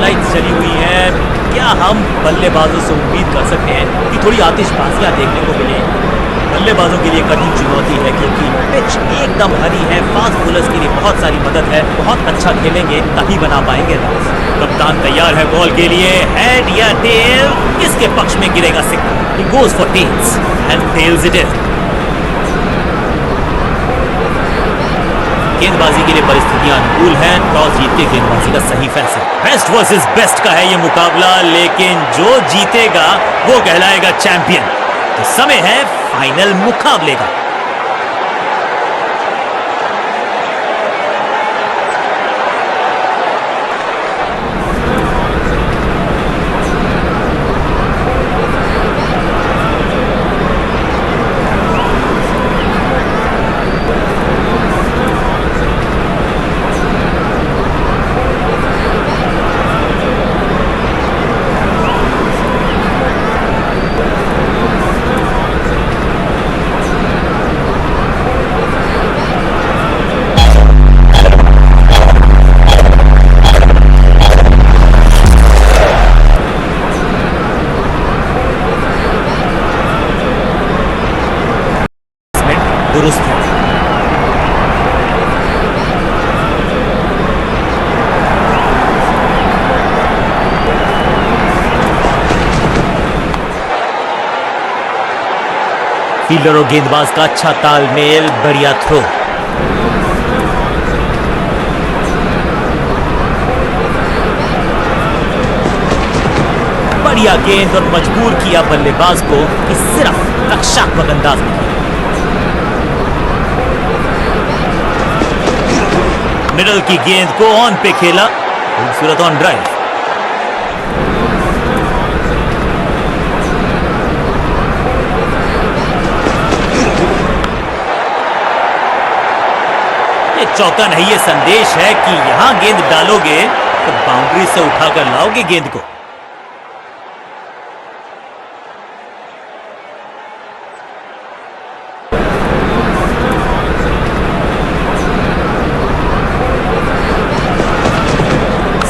Lights जली हुई हैं। क्या हम बल्लेबाजों से उम्मीद कर सकते हैं कि थोड़ी आतिशबाजियां देखने को मिले? बल्लेबाजों के लिए कठिन चुनौती है क्योंकि पिच एकदम हरी है। फास्ट बॉलर्स के लिए बहुत सारी मदद है। बहुत अच्छा खेलेंगे तभी बना पाएंगे रन। कप्तान तैयार है बॉल के लिए। हेड या टेल, किसके पक्ष में गिरेगा सिक्का? He goes for tails and tails it is. गेंदबाजी के लिए परिस्थितियां अनुकूल हैं। टॉस जीत के गेंदबाजी का सही फैसला। बेस्ट वर्सेस बेस्ट का है ये मुकाबला, लेकिन जो जीतेगा वो कहलाएगा चैंपियन। तो समय है फाइनल मुकाबले का। दुरुस्त है। फील्डर और गेंदबाज का अच्छा तालमेल, बढ़िया थ्रो। बढ़िया गेंद और मजबूर किया बल्लेबाज को कि सिर्फ रक्षात्मक अंदाज में। मिडल की गेंद को ऑन पे खेला, खूबसूरत ऑन ड्राइव। ये चौका नहीं, ये संदेश है कि यहां गेंद डालोगे तो बाउंड्री से उठाकर लाओगे गेंद को।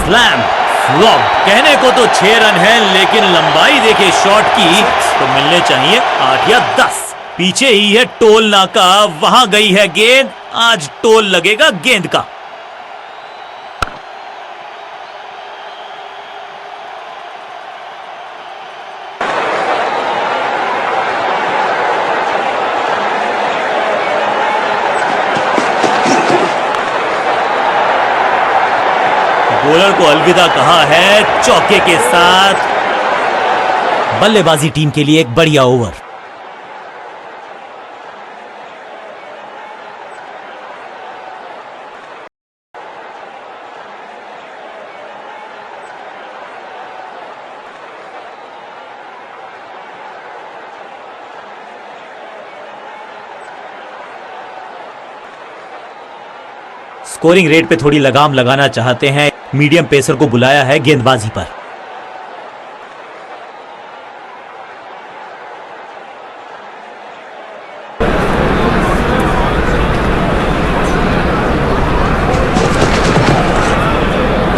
Slam flop. कहने को तो 6 रन है, लेकिन लंबाई देखे शॉट की तो मिलने चाहिए 8 या 10। पीछे ही है टोल नाका, वहां गई है गेंद। आज टोल लगेगा गेंद का। बॉलर को अलविदा कहा है चौके के साथ। बल्लेबाजी टीम के लिए एक बढ़िया ओवर। स्कोरिंग रेट पे थोड़ी लगाम लगाना चाहते हैं। मीडियम पेसर को बुलाया है गेंदबाजी पर।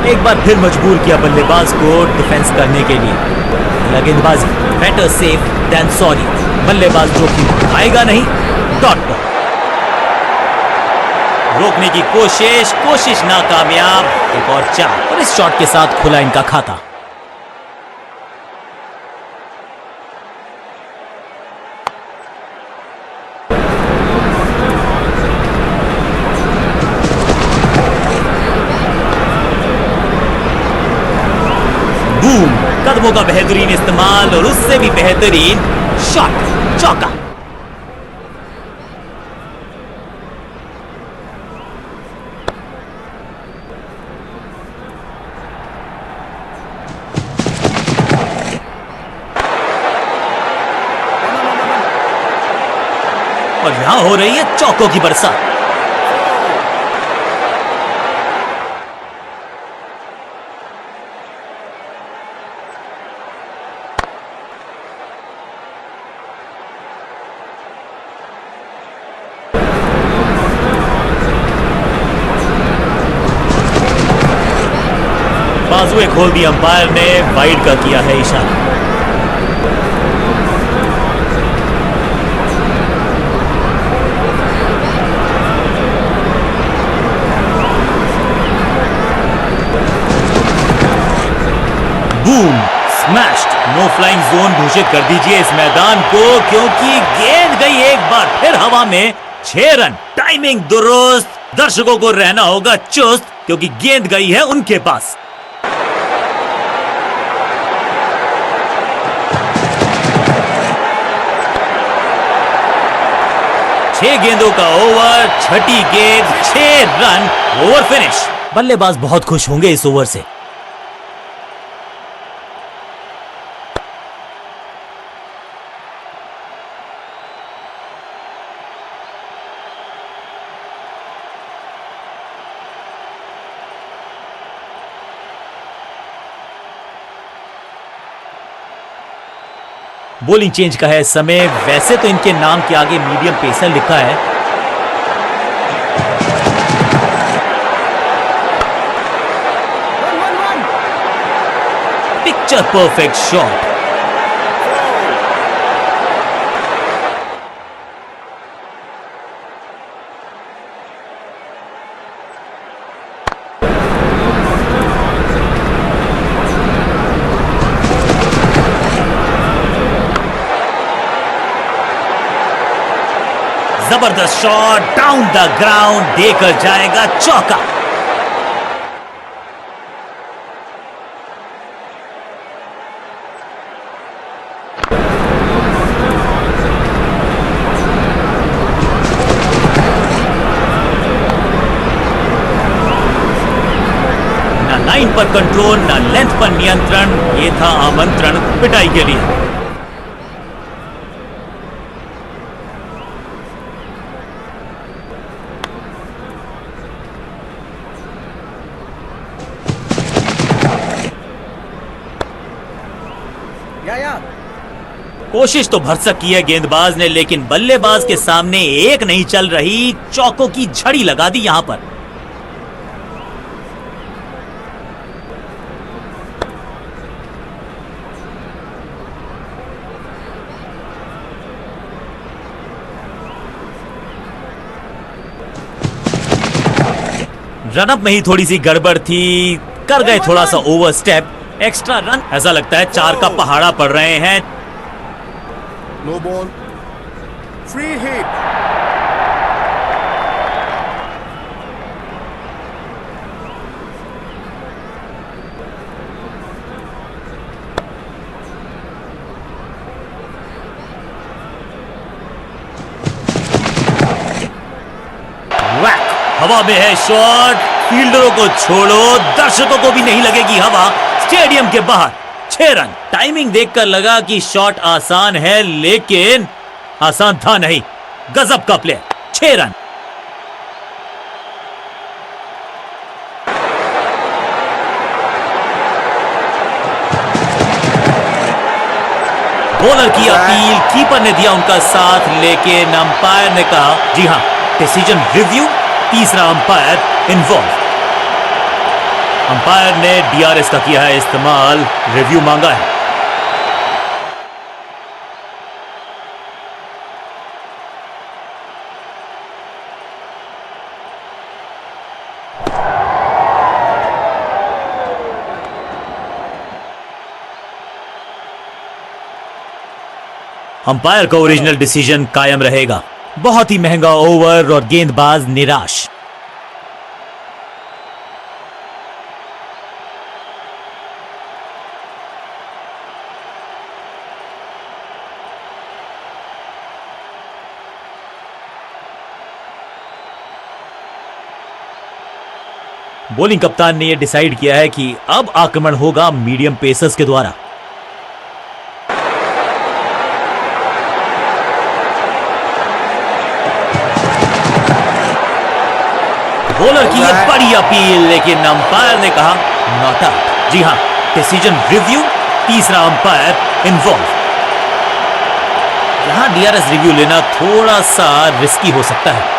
एक बार फिर मजबूर किया बल्लेबाज को डिफेंस करने के लिए। गेंदबाजी बेटर सेफ देन सॉरी। बल्लेबाज जोखिम आएगा नहीं। डॉट पर रोकने की कोशिश नाकामयाब। एक और 4 और इस शॉट के साथ खुला इनका खाता। बूम, कदमों का बेहतरीन इस्तेमाल और उससे भी बेहतरीन शॉट, चौका। और यहां हो रही है चौकों की बरसात। बाजुएं खोल दी अंपायर ने, वाइड का किया है इशारा। Boom, smashed. No flying zone घोषित कर दीजिए इस मैदान को, क्योंकि गेंद गई एक बार फिर हवा में। 6 रन, टाइमिंग दुरुस्त। दर्शकों को रहना होगा चुस्त, क्योंकि गेंद गई है उनके पास। छह गेंदों का ओवर, छठी गेंद, 6 रन, ओवर फिनिश। बल्लेबाज बहुत खुश होंगे इस ओवर से। बॉलिंग चेंज का है समय। वैसे तो इनके नाम के आगे मीडियम पेसर लिखा है। Picture perfect shot. जबरदस्त शॉट, डाउन द ग्राउंड, देकर जाएगा चौका। ना लाइन पर कंट्रोल, ना लेंथ पर नियंत्रण। ये था आमंत्रण पिटाई के लिए। कोशिश तो भरसक की है गेंदबाज ने, लेकिन बल्लेबाज के सामने एक नहीं चल रही। चौकों की झड़ी लगा दी यहां पर। रनअप में ही थोड़ी सी गड़बड़ थी, कर गए थोड़ा सा ओवर स्टेप। एक्स्ट्रा रन, ऐसा लगता है 4 का पहाड़ा पड़ रहे हैं। No ball. Free hit. वैक, हवा में है शॉट। फील्डरों को छोड़ो, दर्शकों को भी नहीं लगेगी हवा। स्टेडियम के बाहर 6 रन। टाइमिंग देखकर लगा कि शॉट आसान है, लेकिन आसान था नहीं। गजब का प्ले। 6 रन। बॉलर की अपील, कीपर ने दिया उनका साथ, लेकिन अंपायर ने कहा जी हां, डिसीजन रिव्यू। तीसरा अंपायर इन्वॉल्व। अंपायर ने डीआरएस का किया है इस्तेमाल, रिव्यू मांगा है। अंपायर का ओरिजिनल डिसीजन कायम रहेगा। बहुत ही महंगा ओवर और गेंदबाज निराश। बॉलिंग कप्तान ने यह डिसाइड किया है कि अब आक्रमण होगा मीडियम पेसर्स के द्वारा। बॉलर की यह बड़ी अपील, लेकिन अंपायर ने कहा नॉट आउट। जी हां, डिसीजन रिव्यू। तीसरा अंपायर इन्वॉल्व। यहां डीआरएस रिव्यू लेना थोड़ा सा रिस्की हो सकता है।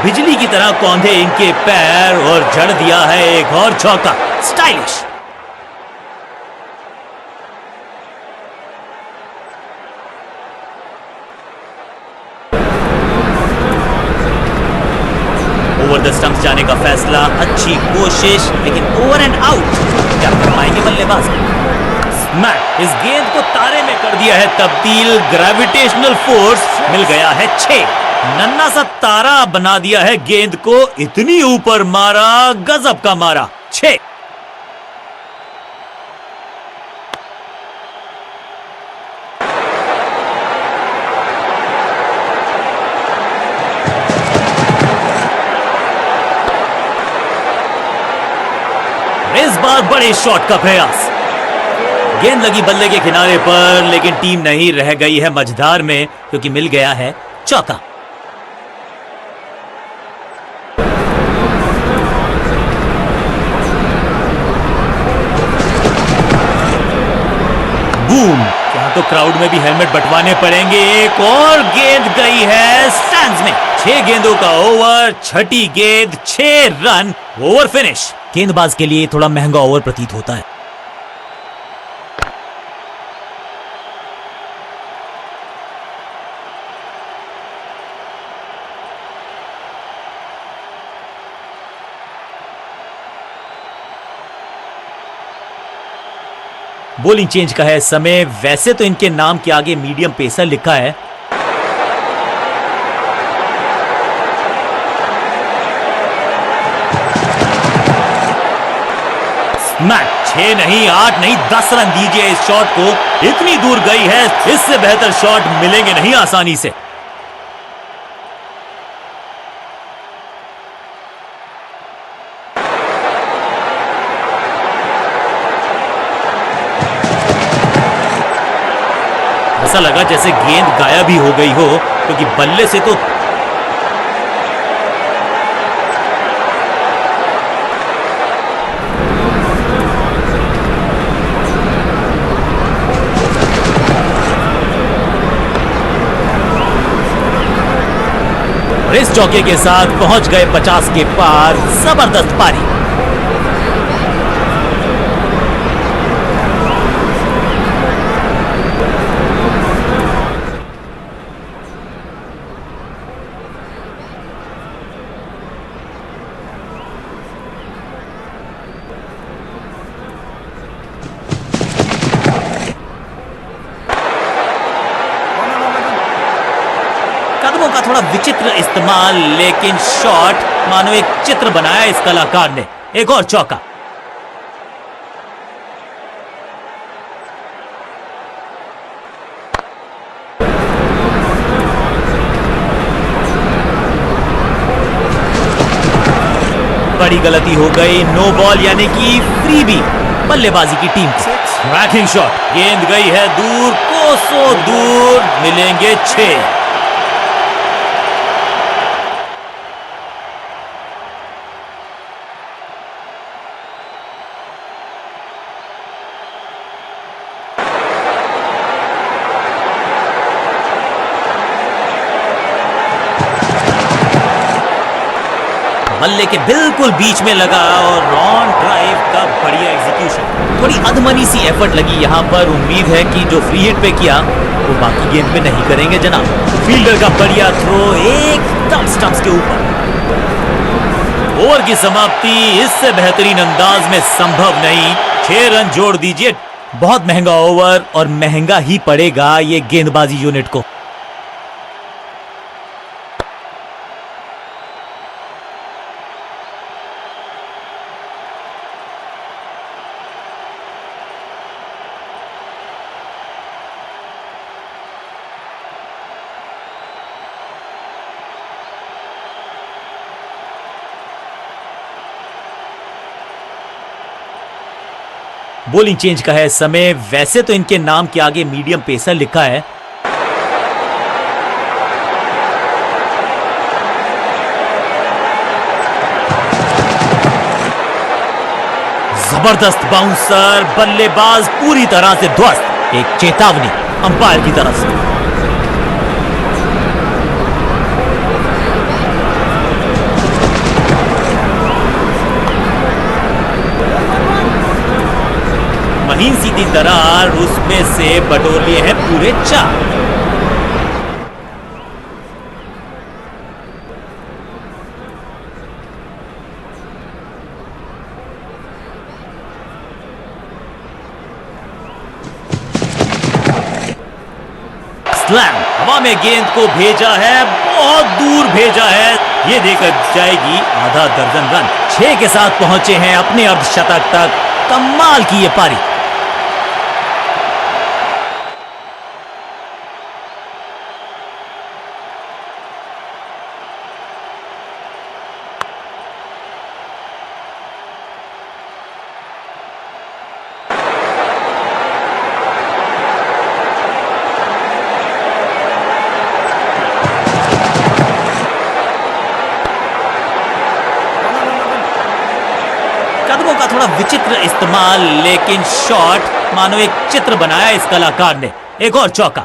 बिजली की तरह कौंधे इनके पैर और जड़ दिया है एक और चौका। स्टाइलिश। ओवर द स्टंप्स जाने का फैसला, अच्छी कोशिश, लेकिन ओवर एंड आउट। क्या कर पाएंगे बल्लेबाज? स्मैक, इस गेंद को तारे में कर दिया है तब्दील। ग्रेविटेशनल फोर्स मिल गया है 6। नन्ना सा तारा बना दिया है गेंद को, इतनी ऊपर मारा, गजब का मारा। 6। इस बार बड़े शॉट का प्रयास। गेंद लगी बल्ले के किनारे पर, लेकिन टीम नहीं रह गई है मझधार में, क्योंकि मिल गया है चौका। बूम। क्या तो क्राउड में भी हेलमेट बंटवाने पड़ेंगे। एक और गेंद गई है स्टैंड्स में। 6 गेंदों का ओवर, छठी गेंद, 6 रन, ओवर फिनिश। गेंदबाज के लिए थोड़ा महंगा ओवर प्रतीत होता है। बॉलिंग चेंज का है समय। वैसे तो इनके नाम के आगे मीडियम पेसर लिखा है। स्मैक। 6 नहीं, 8 नहीं, 10 रन दीजिए इस शॉट को। इतनी दूर गई है, इससे बेहतर शॉट मिलेंगे नहीं आसानी से। ऐसा लगा जैसे गेंद गायब ही हो गई हो, क्योंकि बल्ले से तो और इस चौके के साथ पहुंच गए 50 के पार। जबरदस्त पारी। कदमों का थोड़ा विचित्र इस्तेमाल, लेकिन शॉट मानो एक चित्र बनाया इस कलाकार ने। एक और चौका। बड़ी गलती हो गई। नो बॉल यानी कि फ्रीबी बल्लेबाजी की टीम की। रैकिंग शॉट, गेंद गई है दूर, कोसों दूर, मिलेंगे 6। बल्ले के बिल्कुल बीच में लगा और रॉन ड्राइव का बढ़िया एग्जीक्यूशन। थोड़ी अधमनी सी एफर्ट लगी यहां पर। उम्मीद है कि जो फ्री हिट पे किया वो बाकी गेंद पे नहीं करेंगे जनाब। फील्डर का बढ़िया थ्रो एकदम स्टंप्स के ऊपर। ओवर की समाप्ति इससे बेहतरीन अंदाज में संभव नहीं। 6 रन जोड़ दीजिए। बहुत महंगा ओवर और महंगा ही पड़ेगा ये गेंदबाजी यूनिट को। बॉलिंग चेंज का है समय। वैसे तो इनके नाम के आगे मीडियम पेसर लिखा है। जबरदस्त बाउंसर, बल्लेबाज पूरी तरह से ध्वस्त। एक चेतावनी अंपायर की तरफ से। महीन सीधी दरार, उसमें से बटोर लिए हैं पूरे 4। स्लैम, हवा में गेंद को भेजा है, बहुत दूर भेजा है। ये देकर जाएगी आधा दर्जन रन। 6 के साथ पहुंचे हैं अपने अर्धशतक तक। कमाल की ये पारी। कदमों का थोड़ा विचित्र इस्तेमाल, लेकिन शॉट मानो एक चित्र बनाया इस कलाकार ने। एक और चौका।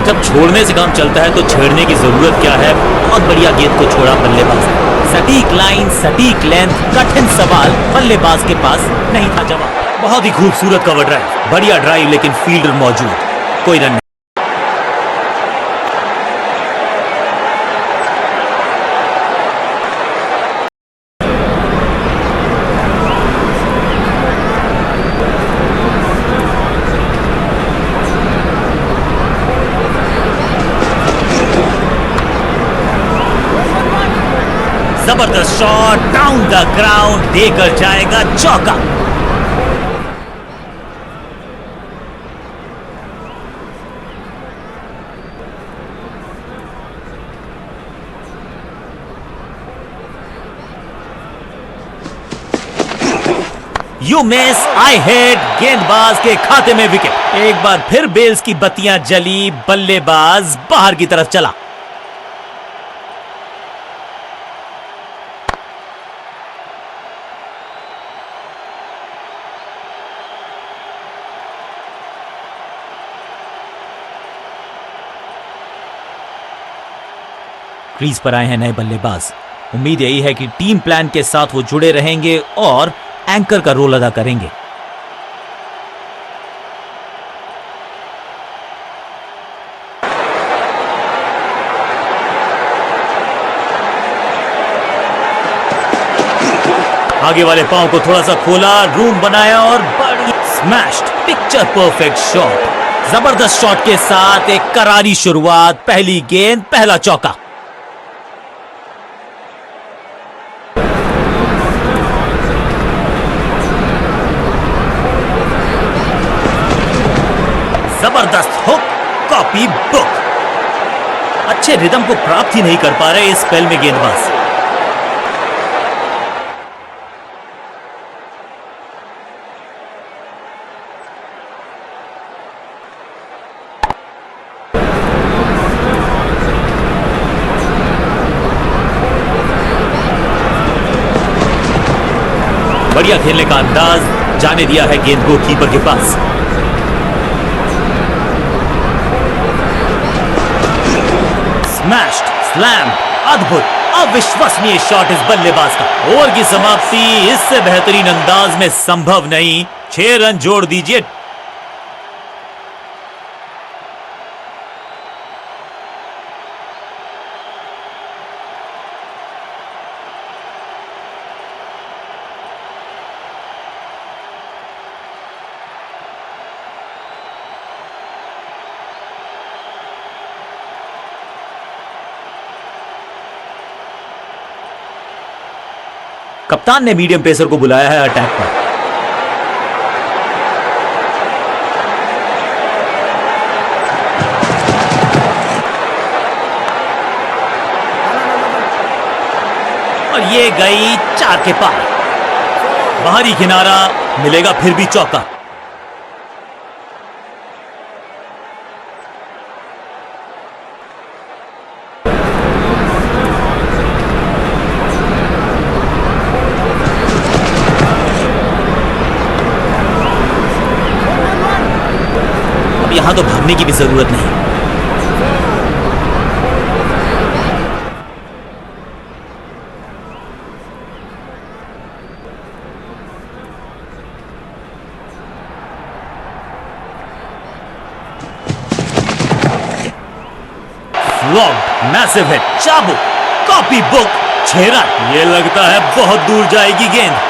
जब छोड़ने से काम चलता है तो छेड़ने की जरूरत क्या है। बहुत बढ़िया गेंद को छोड़ा बल्लेबाज ने। सटीक लाइन, सटीक लेंथ, कठिन सवाल, बल्लेबाज के पास नहीं था जवाब। बहुत ही खूबसूरत कवर ड्राइव, बढ़िया ड्राइव, लेकिन फील्डर मौजूद, कोई रन नहीं। जबरदस्त शॉट, डाउन द ग्राउंड, देकर जाएगा चौका। यू मिस, आई हिट, गेंदबाज के खाते में विकेट। एक बार फिर बेल्स की बत्तियां जली, बल्लेबाज बाहर की तरफ चला। क्रीज पर आए हैं नए बल्लेबाज। उम्मीद यही है कि टीम प्लान के साथ वो जुड़े रहेंगे और एंकर का रोल अदा करेंगे। आगे वाले पांव को थोड़ा सा खोला, रूम बनाया और बड़ी स्मैश्ड, पिक्चर परफेक्ट शॉट। जबरदस्त शॉट के साथ एक करारी शुरुआत, पहली गेंद, पहला चौका। जबरदस्त हुक, कॉपी बुक। अच्छे रिदम को प्राप्त ही नहीं कर पा रहे इस स्पेल में गेंदबाज। बढ़िया खेलने का अंदाज, जाने दिया है गेंद को कीपर के पास। स्मैश्ड, स्लैम, अद्भुत, अविश्वसनीय शॉट इस बल्लेबाज का। ओवर की समाप्ति इससे बेहतरीन अंदाज में संभव नहीं। 6 रन जोड़ दीजिए। कप्तान ने मीडियम पेसर को बुलाया है अटैक पर। और ये गई 4 के पार। बाहरी किनारा, मिलेगा फिर भी चौका। यहां तो भागने की भी जरूरत नहीं। मैसिव हिट, चाबुक, कॉपी बुक, 6 रन। ये लगता है बहुत दूर जाएगी गेंद।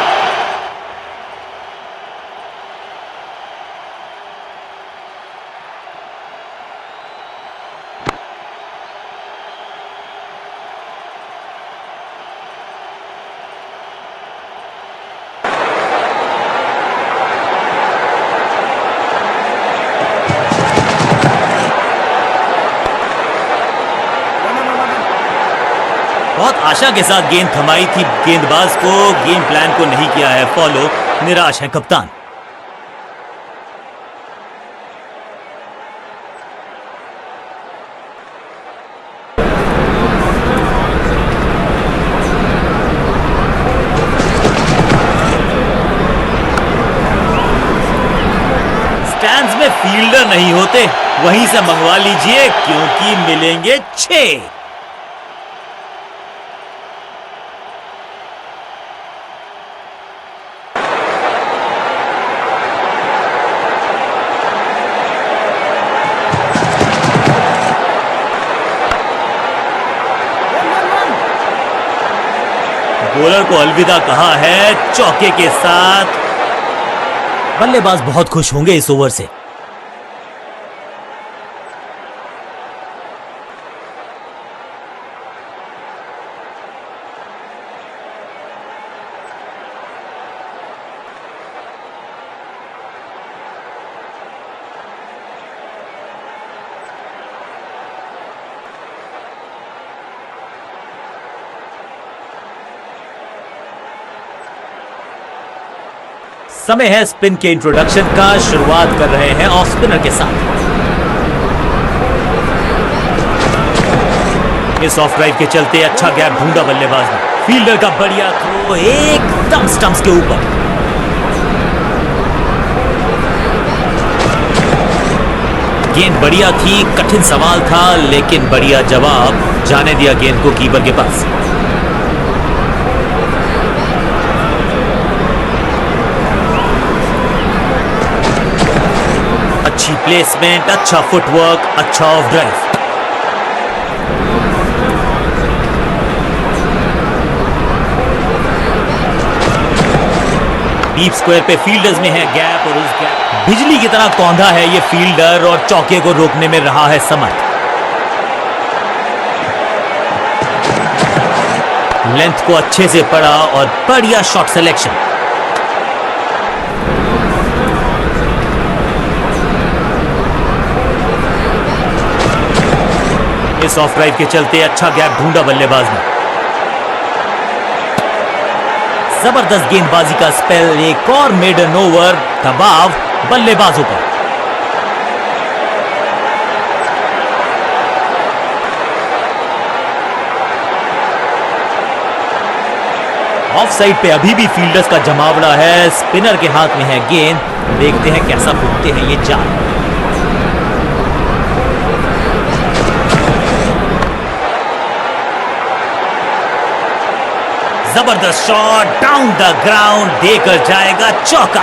बहुत आशा के साथ गेंद थमाई थी गेंदबाज को, गेम प्लान को नहीं किया है फॉलो, निराश है कप्तान। स्टैंड्स में फील्डर नहीं होते, वहीं से मंगवा लीजिए क्योंकि मिलेंगे 6। बॉलर को अलविदा कहा है चौके के साथ। बल्लेबाज बहुत खुश होंगे इस ओवर से। समय है स्पिन के इंट्रोडक्शन का। शुरुआत कर रहे हैं ऑफ स्पिनर के साथ। इस ऑफ ड्राइव के चलते अच्छा गैप ढूंढा बल्लेबाज ने। फील्डर का बढ़िया थ्रो एकदम स्टंप्स के ऊपर। गेंद बढ़िया थी, कठिन सवाल था लेकिन बढ़िया जवाब। जाने दिया गेंद को कीपर के पास। अच्छी प्लेसमेंट, अच्छा फुटवर्क, अच्छा ऑफ ड्राइव। डीप स्क्वायर पे फील्डर्स में है गैप और उस गैप बिजली की तरह कौंधा है ये फील्डर और चौके को रोकने में रहा है समर्थ। लेंथ को अच्छे से पढ़ा और बढ़िया शॉट सिलेक्शन। इस ऑफ ड्राइव के चलते अच्छा गैप ढूंढा बल्लेबाज ने। जबरदस्त गेंदबाजी का स्पेल। एक और मेडन ओवर। दबाव बल्लेबाजों पर। ऑफ साइड पे अभी भी फील्डर्स का जमावड़ा है। स्पिनर के हाथ में है गेंद। देखते हैं कैसा फूटते हैं ये जाल। जबरदस्त शॉट डाउन द ग्राउंड, देकर जाएगा चौका।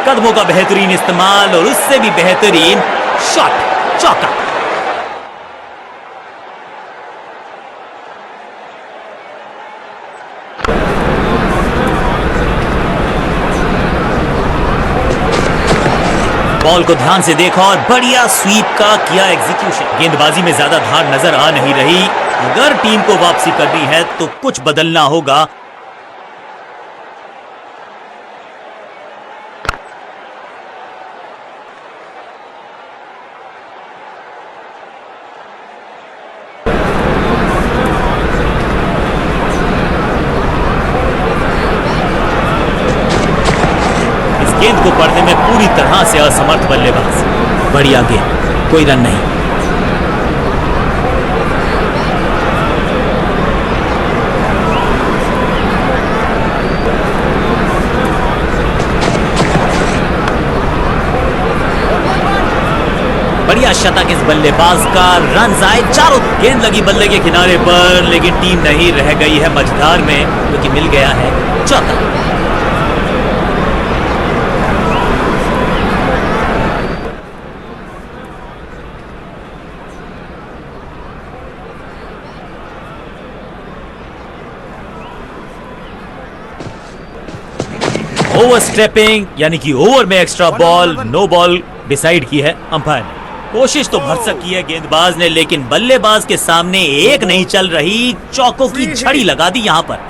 कदमों का बेहतरीन इस्तेमाल और उससे भी बेहतरीन शॉट, चौका। बॉल को ध्यान से देखा और बढ़िया स्वीप का किया एग्जीक्यूशन। गेंदबाजी में ज्यादा धार नजर आ नहीं रही। अगर टीम को वापसी करनी है तो कुछ बदलना होगा। गेंद को पढ़ने में पूरी तरह से असमर्थ बल्लेबाज। बढ़िया गेंद, कोई रन नहीं। बढ़िया शतक इस बल्लेबाज का, रन आए चारों। गेंद लगी बल्ले के किनारे पर, लेकिन टीम नहीं रह गई है मझधार में, क्योंकि मिल गया है चौका। ओवर स्टेपिंग यानी कि ओवर में extra ball, no ball decide की है अंपायर ने। कोशिश तो भरसक की है गेंदबाज ने, लेकिन बल्लेबाज के सामने एक नहीं चल रही, चौकों की झड़ी लगा दी यहां पर।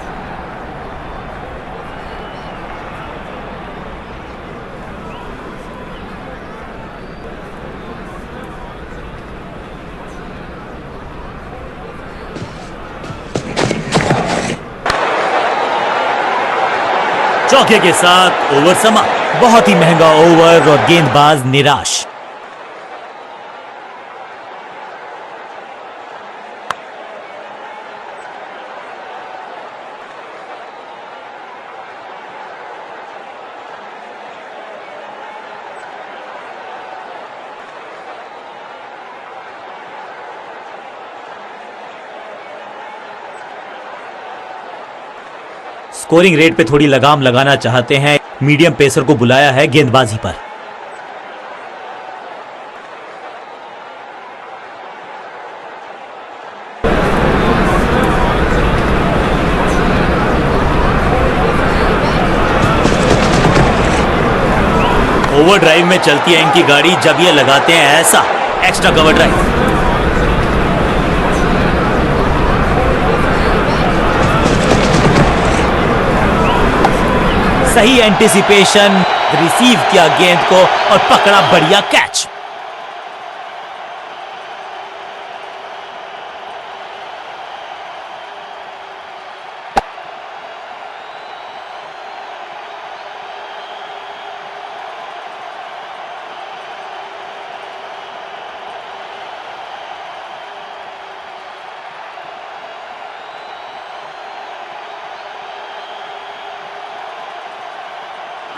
चौके के साथ ओवर समाप्त। बहुत ही महंगा ओवर और गेंदबाज निराश। स्कोरिंग रेट पे थोड़ी लगाम लगाना चाहते हैं, मीडियम पेसर को बुलाया है गेंदबाजी पर। ओवर ड्राइव में चलती है इनकी गाड़ी जब ये लगाते हैं ऐसा एक्स्ट्रा कवर ड्राइव। सही एंटिसिपेशन, रिसीव किया गेंद को और पकड़ा बढ़िया कैच।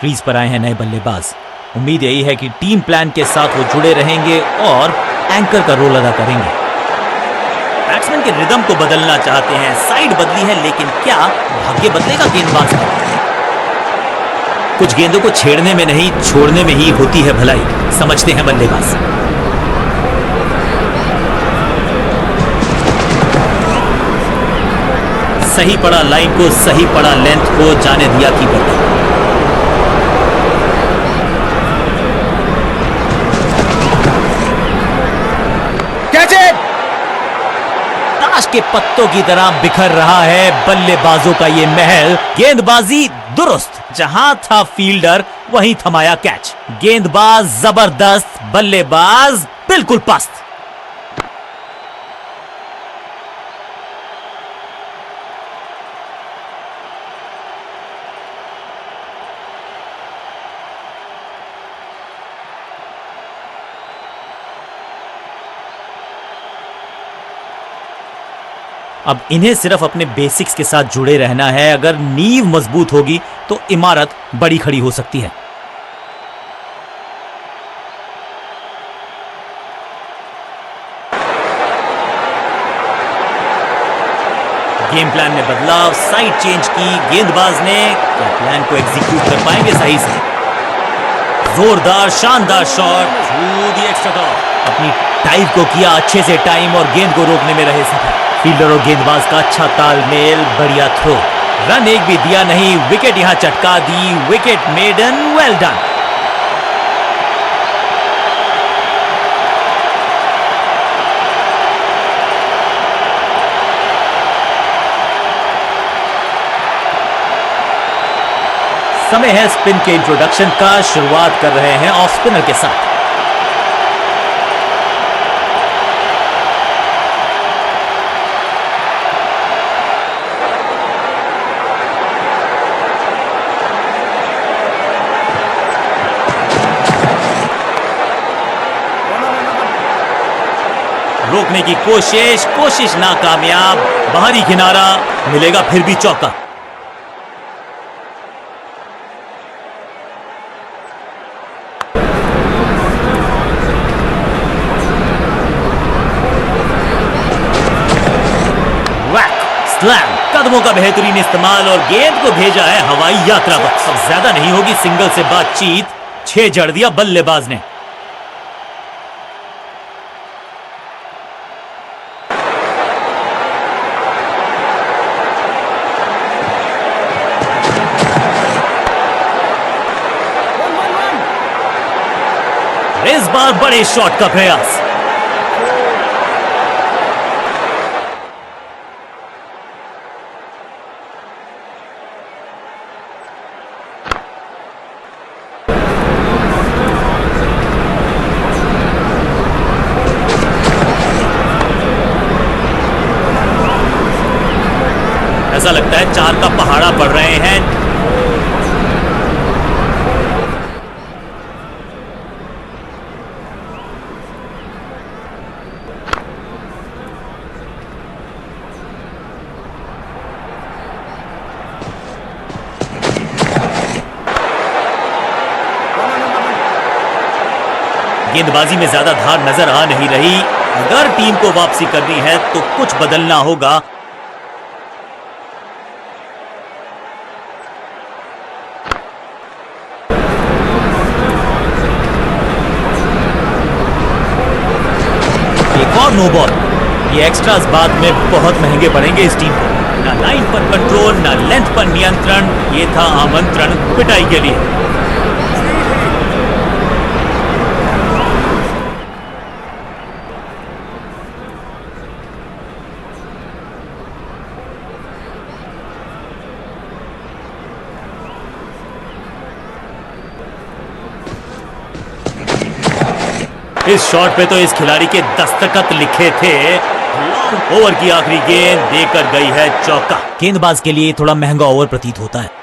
क्रीज पर आए हैं नए बल्लेबाज। उम्मीद यही है कि टीम प्लान के साथ वो जुड़े रहेंगे और एंकर का रोल अदा करेंगे। बैट्समैन के रिदम को बदलना चाहते हैं, साइड बदली है, लेकिन क्या भाग्य बदलेगा गेंदबाज का? कुछ गेंदों को छेड़ने में नहीं, छोड़ने में ही होती है भलाई, समझते हैं बल्लेबाज। सही पड़ा लाइन को, सही पड़ा लेंथ को, जाने दिया कीपर को। ताश के पत्तों की तरह बिखर रहा है बल्लेबाजों का ये महल। गेंदबाजी दुरुस्त, जहां था फील्डर वहीं थमाया कैच। गेंदबाज जबरदस्त, बल्लेबाज बिल्कुल पस्त। अब इन्हें सिर्फ अपने बेसिक्स के साथ जुड़े रहना है। अगर नींव मजबूत होगी तो इमारत बड़ी खड़ी हो सकती है। गेम प्लान में बदलाव, साइड चेंज की गेंदबाज ने। क्या प्लान को एग्जीक्यूट कर पाएंगे सही से? जोरदार शानदार shot through the extra cover. अपनी टाइम को किया अच्छे से टाइम और गेंद को रोकने में रहे सफल। फील्डर और गेंदबाज का अच्छा तालमेल, बढ़िया थ्रो। रन एक भी दिया नहीं, विकेट यहां चटका दी। Wicket maiden, well done. समय है स्पिन के इंट्रोडक्शन का। शुरुआत कर रहे हैं ऑफ स्पिनर के साथ। रोकने की कोशिश नाकामयाब। बाहरी किनारा, मिलेगा फिर भी चौका। स्लैम, कदमों का बेहतरीन इस्तेमाल और गेंद को भेजा है हवाई यात्रा पर। अब ज्यादा नहीं होगी सिंगल से बातचीत, 6 जड़ दिया बल्लेबाज ने। इस बार बड़े शॉट का प्रयास। ऐसा लगता है 4 का पहाड़ा पड़ रहे हैं। गेंदबाजी में ज्यादा धार नजर आ नहीं रही। अगर टीम को वापसी करनी है तो कुछ बदलना होगा। एक और नो बॉल। ये एक्स्ट्रास बाद में बहुत महंगे पड़ेंगे इस टीम को। ना लाइन पर कंट्रोल, ना लेंथ पर नियंत्रण। ये था आमंत्रण पिटाई के लिए। इस शॉट पे तो इस खिलाड़ी के दस्तखत लिखे थे। लॉन्ग ओवर की आखिरी गेंद देकर गई है चौका। गेंदबाज के लिए थोड़ा महंगा ओवर प्रतीत होता है।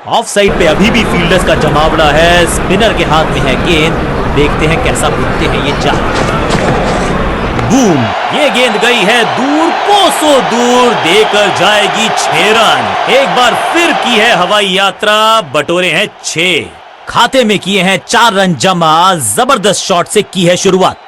ऑफ साइड पे अभी भी फील्डर्स का जमावड़ा है। स्पिनर के हाथ में है गेंद। देखते हैं कैसा बुनते हैं ये चाल। बूम, ये गेंद गई है दूर, कोसों दूर, देकर जाएगी 6 रन। एक बार फिर की है हवाई यात्रा। बटोरे हैं 6, खाते में किए हैं 4 रन जमा। जबरदस्त शॉट से की है शुरुआत।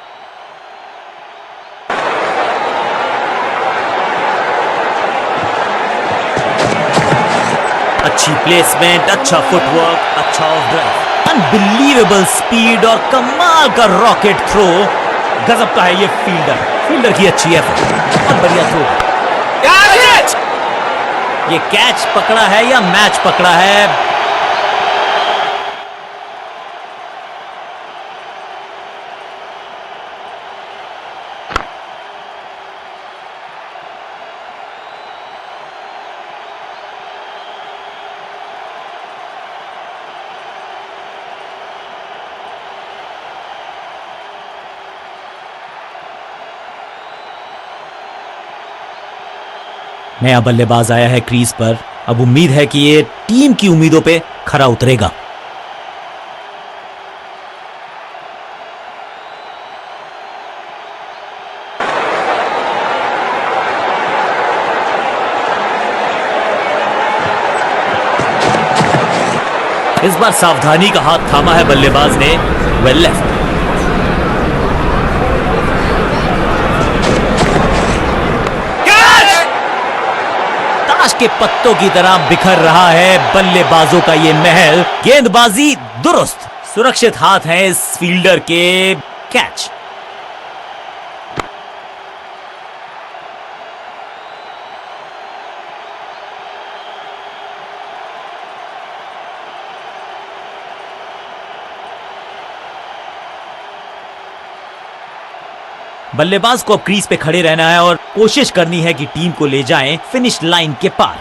अच्छी प्लेसमेंट, अच्छा फुटवर्क, अच्छा ऑफ ड्राइव, अनबिलीवेबल स्पीड और कमाल का रॉकेट थ्रो। गजब का है ये फील्डर की अच्छी एफर्ट और बढ़िया थ्रो। ये कैच पकड़ा है या मैच पकड़ा है? नया बल्लेबाज आया है क्रीज पर। अब उम्मीद है कि ये टीम की उम्मीदों पे खरा उतरेगा। इस बार सावधानी का हाथ थामा है बल्लेबाज ने। Well left. ताश के पत्तों की तरह बिखर रहा है बल्लेबाजों का ये महल। गेंदबाजी दुरुस्त, सुरक्षित हाथ है इस फील्डर के। कैच। बल्लेबाज को अब क्रीज पे खड़े रहना है और कोशिश करनी है कि टीम को ले जाएं फिनिश लाइन के पार।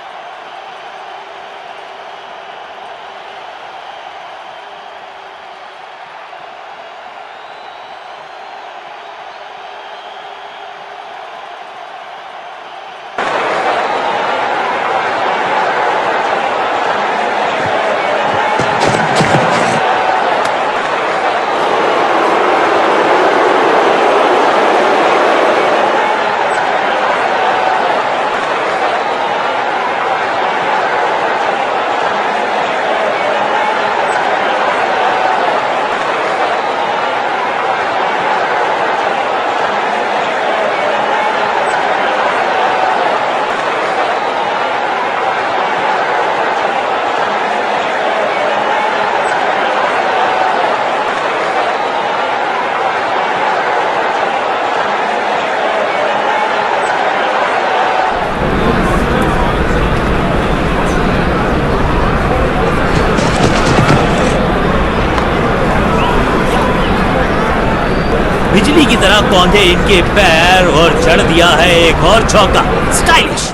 बिजली की तरह कौंधे इनके पैर और जड़ दिया है एक और चौका। स्टाइलिश।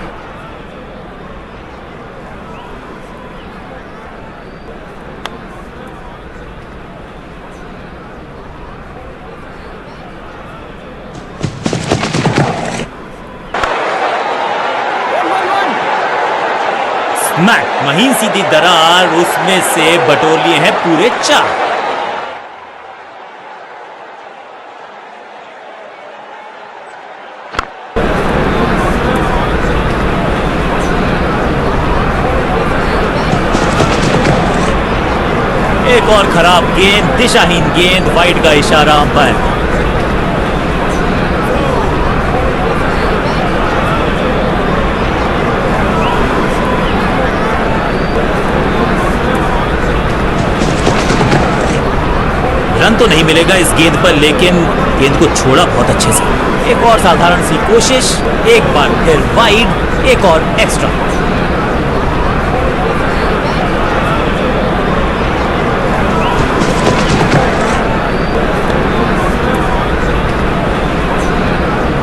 स्मैक, महीन सीधी दरार, उसमें से बटोर लिए हैं पूरे 4। एक और खराब गेंद, दिशाहीन गेंद, वाइड का इशारा अंपायर का। रन तो नहीं मिलेगा इस गेंद पर, लेकिन गेंद को छोड़ा बहुत अच्छे से। एक और साधारण सी कोशिश, एक बार फिर वाइड, एक और एक्स्ट्रा।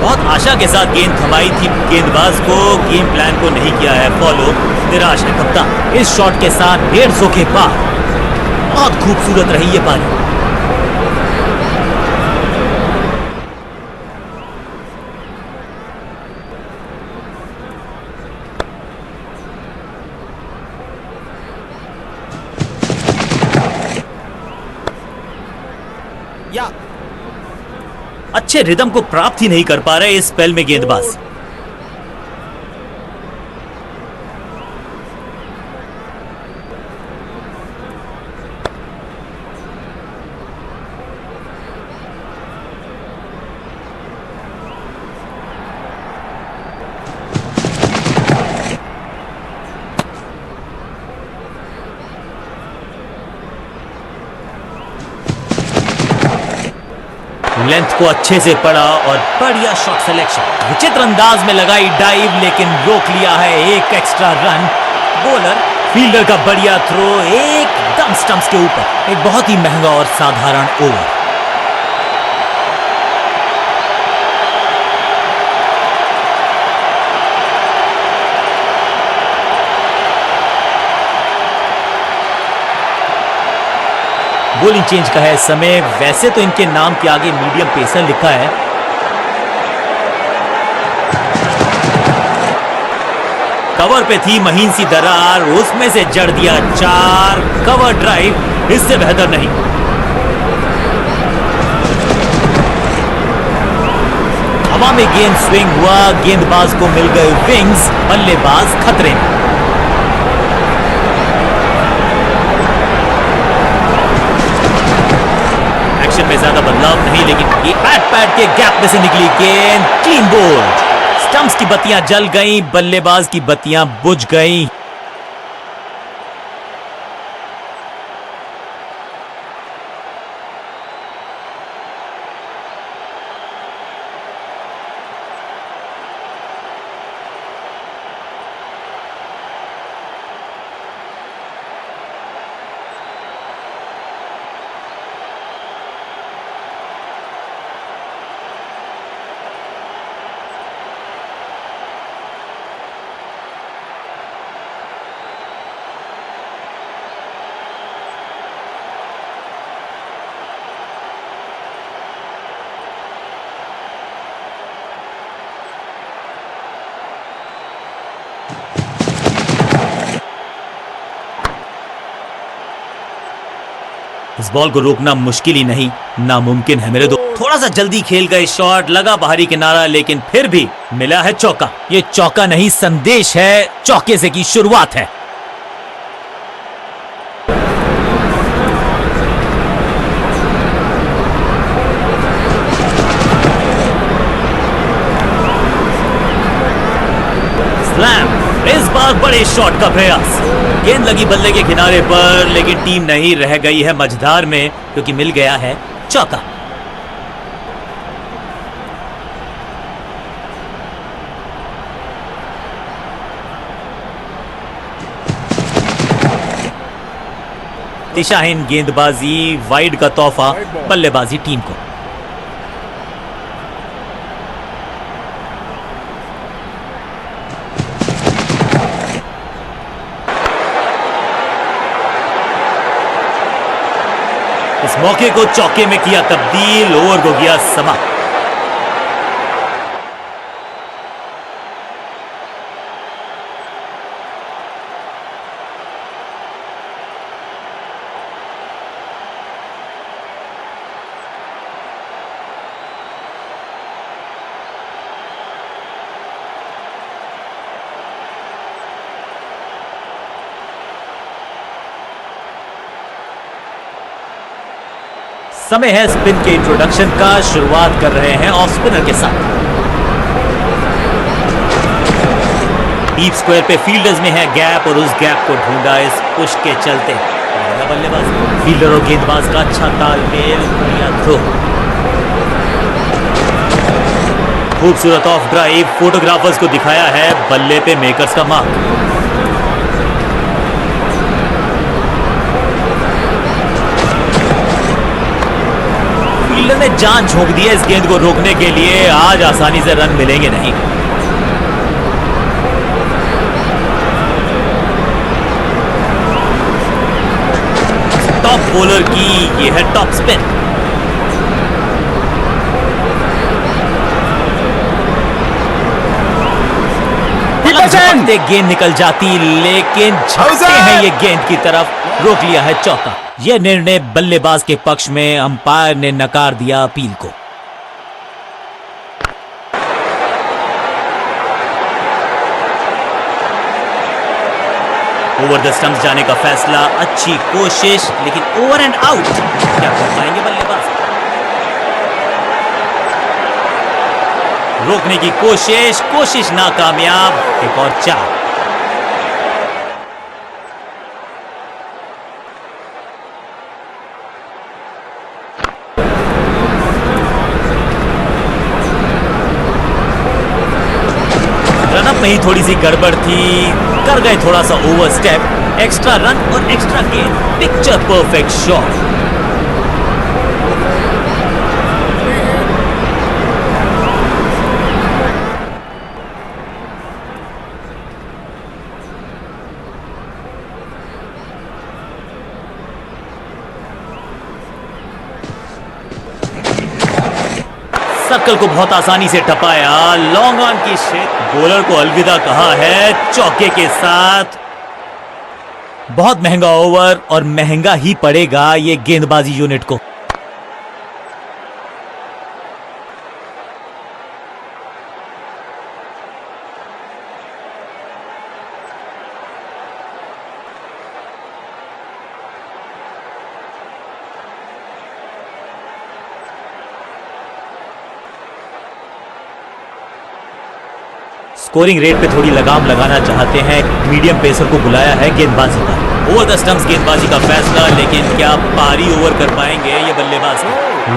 बहुत आशा के साथ गेंद थमाई थी गेंदबाज को, गेम प्लान को नहीं किया है फॉलो। निराश है कप्तान। इस शॉट के साथ 150 के पार। बहुत खूबसूरत रही ये पारी। या अच्छे रिदम को प्राप्त ही नहीं कर पा रहे इस स्पेल में गेंदबाज। लेंथ को अच्छे से पड़ा और बढ़िया शॉट सिलेक्शन। विचित्र अंदाज में लगाई डाइव, लेकिन रोक लिया है एक एक्स्ट्रा रन। बॉलर फील्डर का बढ़िया थ्रो एकदम स्टंप्स के ऊपर। एक बहुत ही महंगा और साधारण ओवर। बॉलिंग चेंज का है समय। वैसे तो इनके नाम के आगे मीडियम पेसर लिखा है। कवर पे थी महीन सी दरार, उसमें से जड़ दिया 4। कवर ड्राइव, इससे बेहतर नहीं। हवा में गेंद स्विंग हुआ, गेंदबाज को मिल गए विंग्स, बल्लेबाज खतरे में। में ज्यादा बदलाव नहीं, लेकिन ये पैड के गैप में से निकली गेंद, क्लीन बोल्ड। स्टंप्स की बत्तियां जल गईं, बल्लेबाज की बत्तियां बुझ गईं। इस बॉल को रोकना मुश्किल ही नहीं, नामुमकिन है मेरे दोस्त। थोड़ा सा जल्दी खेल गए शॉट, लगा बाहरी किनारा, लेकिन फिर भी मिला है चौका। ये चौका नहीं, संदेश है, चौके से की शुरुआत है। स्लैम। इस बार बड़े शॉट का प्रयास। गेंद लगी बल्ले के किनारे पर, लेकिन टीम नहीं रह गई है मझधार में, क्योंकि मिल गया है चौका। दिशाहीन गेंदबाजी, वाइड का तोहफा बल्लेबाजी टीम को। मौके को चौके में किया तब्दील, ओवर को किया समाप्त। समय है स्पिन के इंट्रोडक्शन का। शुरुआत कर रहे हैं ऑफ स्पिनर के साथ। डीप स्क्वायर पे फील्डर्स में है गैप और उस गैप को ढूंढा इस पुश के चलते बल्लेबाज। फील्डर और गेंदबाज का अच्छा तालमेल, बढ़िया थ्रो। खूबसूरत ऑफ ड्राइव, फोटोग्राफर्स को दिखाया है बल्ले पे मेकर्स का मार्क। फील्डर ने जान झोंक दी है इस गेंद को रोकने के लिए। आज आसानी से रन मिलेंगे नहीं। टॉप बॉलर की ये है टॉप स्पिन। गेंद निकल जाती, लेकिन झपटे हैं ये गेंद की तरफ। रोक लिया है चौका। यह निर्णय बल्लेबाज के पक्ष में, अंपायर ने नकार दिया अपील को। ओवर द स्टंप्स जाने का फैसला, अच्छी कोशिश, लेकिन ओवर एंड आउट। क्या कर पाएंगे बल्लेबाज? रोकने की कोशिश नाकामयाब। एक और चार। रनअप में ही थोड़ी सी गड़बड़ थी, कर गए थोड़ा सा ओवर स्टेप। एक्स्ट्रा रन और एक्स्ट्रा गेंद, पिक्चर परफेक्ट शॉट। सर्कल को बहुत आसानी से टपाया, लॉन्ग ऑन की शेप। बॉलर को अलविदा कहा है चौके के साथ। बहुत महंगा ओवर और महंगा ही पड़ेगा ये गेंदबाजी यूनिट को। स्कोरिंग रेट पे थोड़ी लगाम लगाना चाहते हैं, मीडियम पेसर को बुलाया है गेंदबाजी का। ओवर द स्टंप्स गेंदबाजी का फैसला, लेकिन क्या पारी ओवर कर पाएंगे ये बल्लेबाज?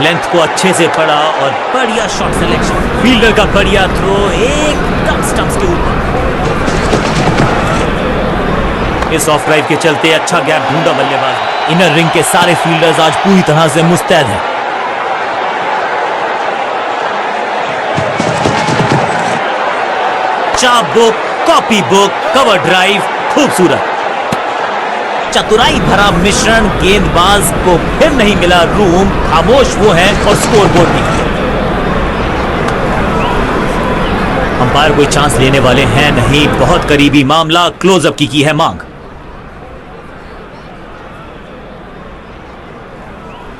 लेंथ को अच्छे से पड़ा और बढ़िया शॉट सिलेक्शन। फील्डर का बढ़िया थ्रो एकदम स्टंप्स के ऊपर। इस ऑफ ड्राइव के चलते अच्छा गैप ढूंढा बल्लेबाज। इनर रिंग के सारे फील्डर्स आज पूरी तरह से मुस्तैद हैं। चाप book, copy book, cover drive, खूबसूरत। चतुराई भरा मिश्रण, गेंदबाज को फिर नहीं मिला रूम। खामोश वो है और स्कोर बोर्ड भी। अंपायर कोई चांस लेने वाले हैं नहीं, बहुत करीबी मामला। क्लोजअप की है मांग।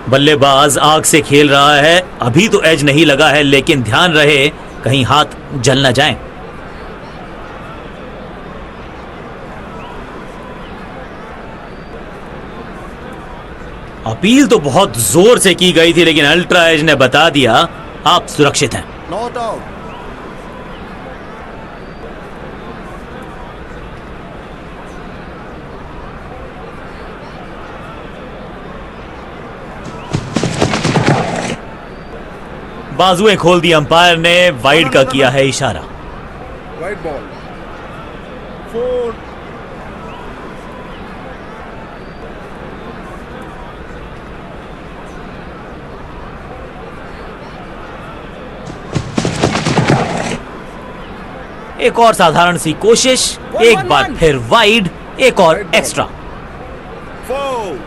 बल्लेबाज आग से खेल रहा है। अभी तो एज नहीं लगा है, लेकिन ध्यान रहे कहीं हाथ जल न जाए। अपील तो बहुत जोर से की गई थी, लेकिन अल्ट्रा एज ने बता दिया आप सुरक्षित हैं। Not out. बाजुएं खोल दी अंपायर ने, वाइड का किया है इशारा। Wide ball 4। एक और साधारण सी कोशिश, एक बार फिर वाइड, एक और एक्स्ट्रा। 4।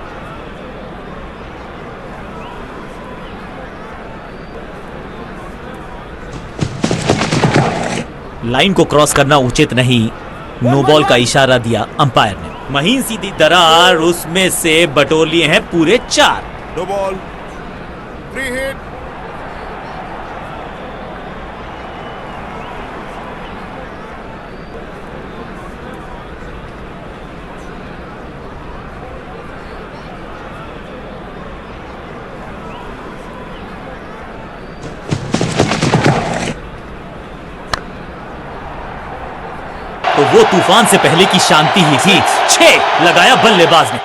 लाइन को क्रॉस करना उचित नहीं, नो बॉल का इशारा दिया अंपायर ने। महीन सीधी दरार, उसमें से बटोर लिए हैं पूरे 4। No ball. Free hit. तो वो तूफान से पहले की शांति ही थी। 6 लगाया बल्लेबाज ने।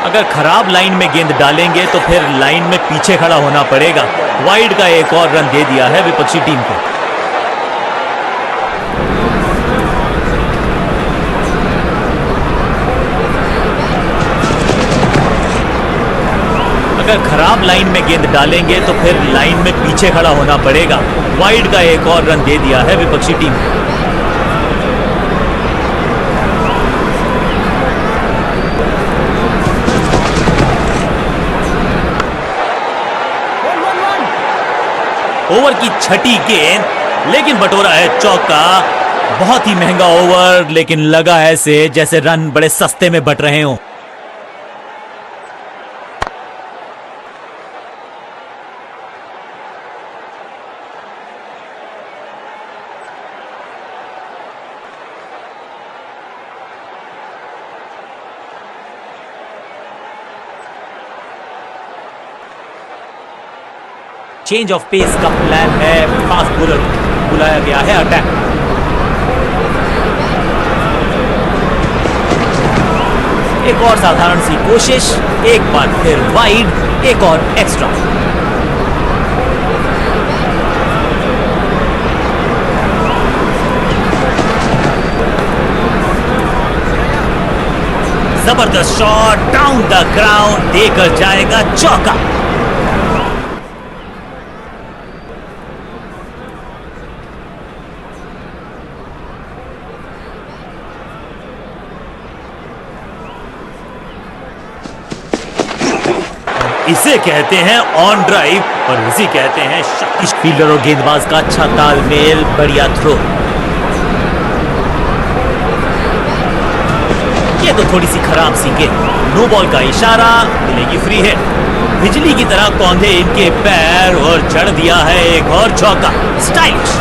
अगर खराब लाइन में गेंद डालेंगे तो फिर लाइन में पीछे खड़ा होना पड़ेगा। वाइड का एक और रन दे दिया है विपक्षी टीम को। अगर खराब लाइन में गेंद डालेंगे तो फिर लाइन में पीछे खड़ा होना पड़ेगा। वाइड का एक और रन दे दिया है विपक्षी टीम को। ओवर की छठी गेंद, लेकिन बटोरा है चौका। बहुत ही महंगा ओवर, लेकिन लगा ऐसे जैसे रन बड़े सस्ते में बट रहे हों। चेंज ऑफ पेस का प्लान है। फास्ट बॉलर बुलाया गया है अटैक। एक और साधारण सी कोशिश, एक बार फिर वाइड, एक और एक्स्ट्रा। जबरदस्त शॉट डाउन द ग्राउंड, देकर जाएगा चौका। इसे कहते हैं ऑन ड्राइव और इसे कहते हैं शक्ति। फील्डर और गेंदबाज का अच्छा तालमेल, बढ़िया थ्रो। ये तो थोड़ी सी खराब सी गेंद। नो बॉल का इशारा, मिलेगी फ्री हिट। बिजली की तरह कौंधे इनके पैर और जड़ दिया है एक और चौका। स्टाइलिश।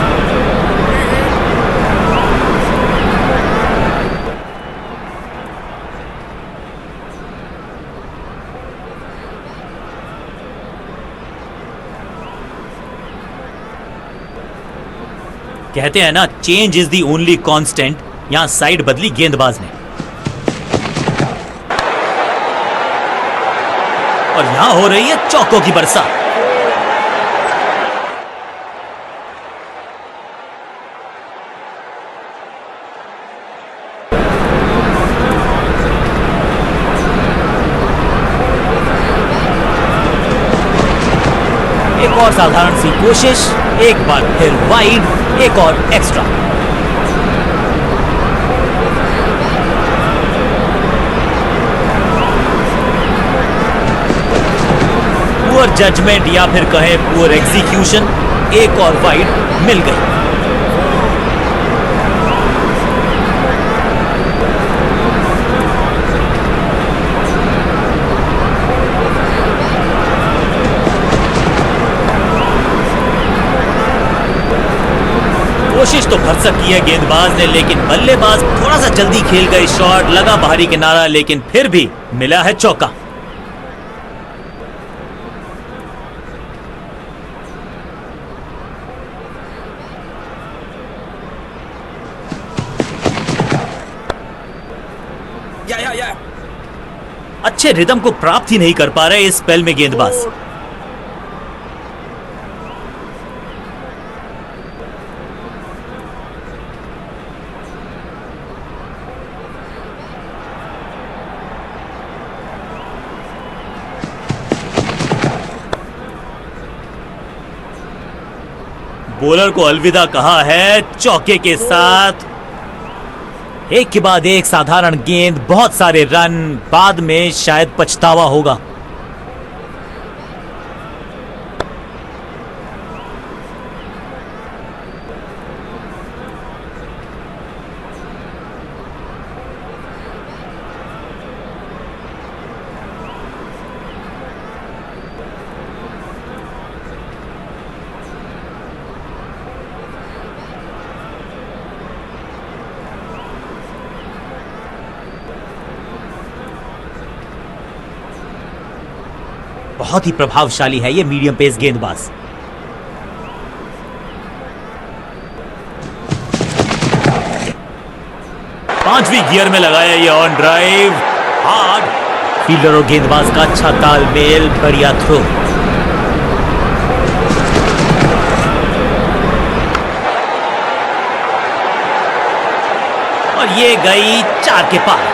कहते हैं ना, change is the only constant. यहां साइड बदली गेंदबाज ने और यहां हो रही है चौकों की बरसात। एक और साधारण सी कोशिश, एक बार फिर वाइड, एक और एक्स्ट्रा। पुअर जजमेंट या फिर कहें पुअर एग्जीक्यूशन, एक और वाइड मिल गई। कोशिश तो भरसक की है गेंदबाज ने, लेकिन बल्लेबाज थोड़ा सा जल्दी खेल गए। शॉट लगा बाहरी किनारा, लेकिन फिर भी मिला है चौका। अच्छे रिदम को प्राप्त ही नहीं कर पा रहे इस स्पेल में गेंदबाज। बॉलर को अलविदा कहा है चौके के साथ। एक के बाद एक साधारण गेंद, बहुत सारे रन, बाद में शायद पछतावा होगा। बहुत ही प्रभावशाली है ये मीडियम पेस गेंदबाज। पांचवी गियर में लगाया ये ऑन ड्राइव, हार्ड। फील्डर और गेंदबाज का अच्छा तालमेल, बढ़िया थ्रो। और ये गई 4 के पार।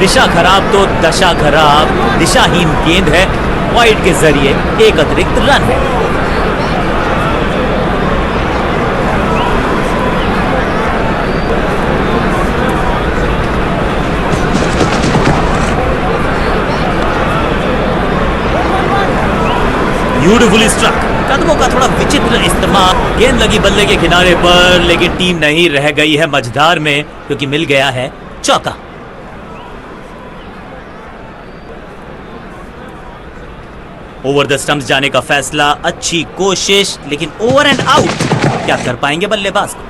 दिशा खराब तो दशा खराब। दिशाहीन गेंद है, वाइड के जरिए एक अतिरिक्त रन है। Beautifully struck. कदमों का थोड़ा विचित्र इस्तेमाल। गेंद लगी बल्ले के किनारे पर, लेकिन टीम नहीं रह गई है मझधार में, क्योंकि मिल गया है चौका। ओवर द स्टंप्स जाने का फैसला, अच्छी कोशिश, लेकिन ओवर एंड आउट। क्या कर पाएंगे बल्लेबाज को?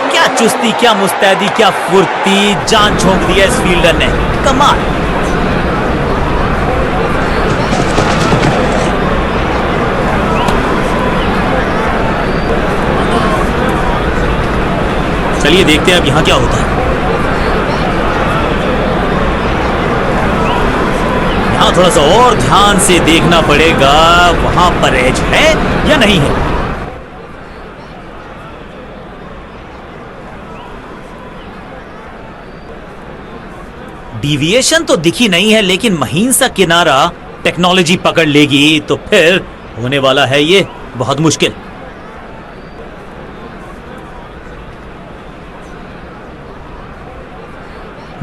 क्या चुस्ती, क्या मुस्तैदी, क्या फुर्ती, जान झोंक दिया इस फील्डर ने। कमाल। चलिए देखते हैं अब यहां क्या होता है। थोड़ा सा और ध्यान से देखना पड़ेगा, वहां पर एज है या नहीं है। डिविएशन तो दिखी नहीं है, लेकिन महीन सा किनारा टेक्नोलॉजी पकड़ लेगी तो फिर होने वाला है ये बहुत मुश्किल।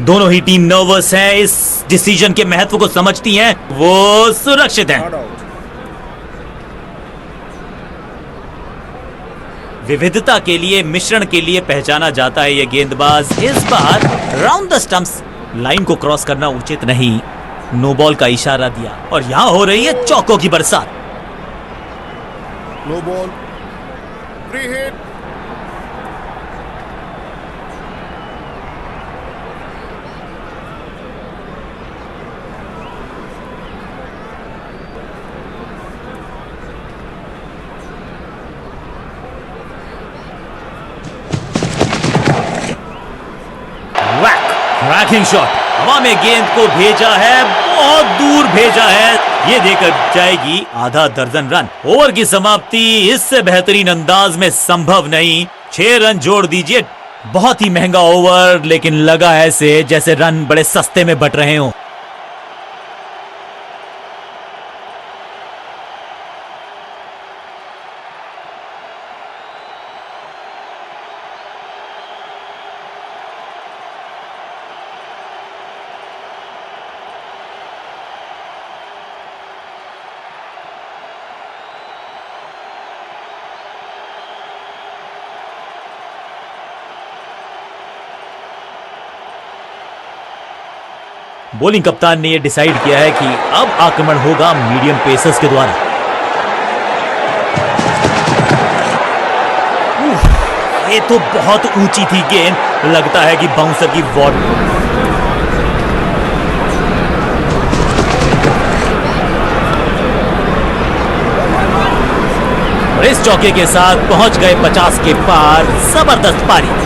दोनों ही टीम नर्वस है, इस डिसीजन के महत्व को समझती हैं, वो सुरक्षित हैं। Not out. विविधता के लिए, मिश्रण के लिए पहचाना जाता है ये गेंदबाज। इस बार राउंड द स्टंप्स, लाइन को क्रॉस करना उचित नहीं, नो बॉल का इशारा दिया और यहां हो रही है चौकों की बरसात। No ball. Free hit. Ranking shot, हवा में गेंद को भेजा है, बहुत दूर भेजा है, ये देकर जाएगी आधा दर्जन रन। ओवर की समाप्ति इससे बेहतरीन अंदाज में संभव नहीं। 6 रन जोड़ दीजिए। बहुत ही महंगा ओवर, लेकिन लगा ऐसे जैसे रन बड़े सस्ते में बट रहे हों। बॉलिंग कप्तान ने यह डिसाइड किया है कि अब आक्रमण होगा मीडियम पेसर्स के द्वारा। ये तो बहुत ऊंची थी गेंद, लगता है कि बाउंसर की वॉट। और इस चौके के साथ पहुंच गए 50 के पार। जबरदस्त पारी।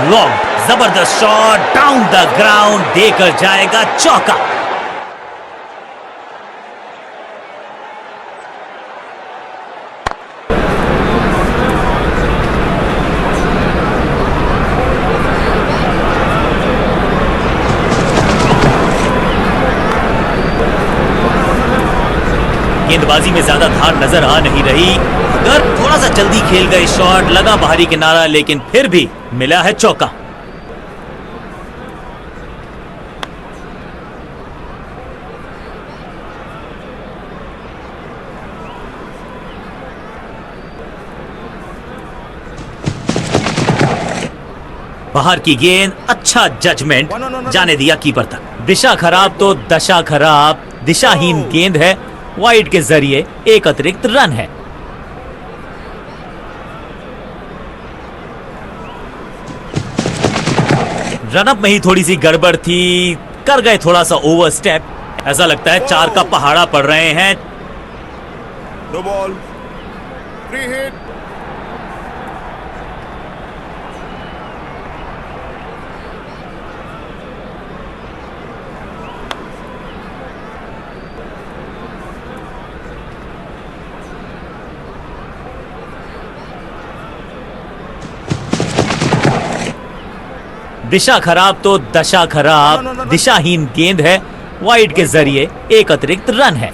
फ्लॉग्ड। जबरदस्त शॉट डाउन द ग्राउंड, देकर जाएगा चौका। गेंदबाजी में ज्यादा धार नजर आ नहीं रही। अगर थोड़ा सा जल्दी खेल गए शॉट, लगा बाहरी किनारा, लेकिन फिर भी मिला है चौका। बाहर की गेंद, अच्छा जजमेंट, जाने दिया कीपर तक। दिशा खराब तो दशा खराब, दिशाहीन गेंद है, वाइड के जरिए एक अतिरिक्त रन है। रनअप में ही थोड़ी सी गड़बड़ थी, कर गए थोड़ा सा ओवर स्टेप। ऐसा लगता है 4 का पहाड़ा पड़ रहे हैं। No ball, free hit. दिशा खराब तो दशा खराब, दिशाहीन गेंद है, वाइड के जरिए एक अतिरिक्त रन है।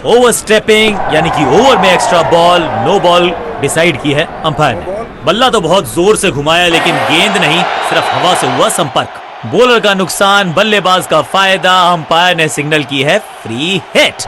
ओवर स्टेपिंग यानी कि ओवर में extra ball, no ball decide की है अंपायर ने। बल्ला तो बहुत जोर से घुमाया, लेकिन गेंद नहीं, सिर्फ हवा से हुआ संपर्क। बॉलर का नुकसान, बल्लेबाज का फायदा। अंपायर ने सिग्नल की है फ्री हिट।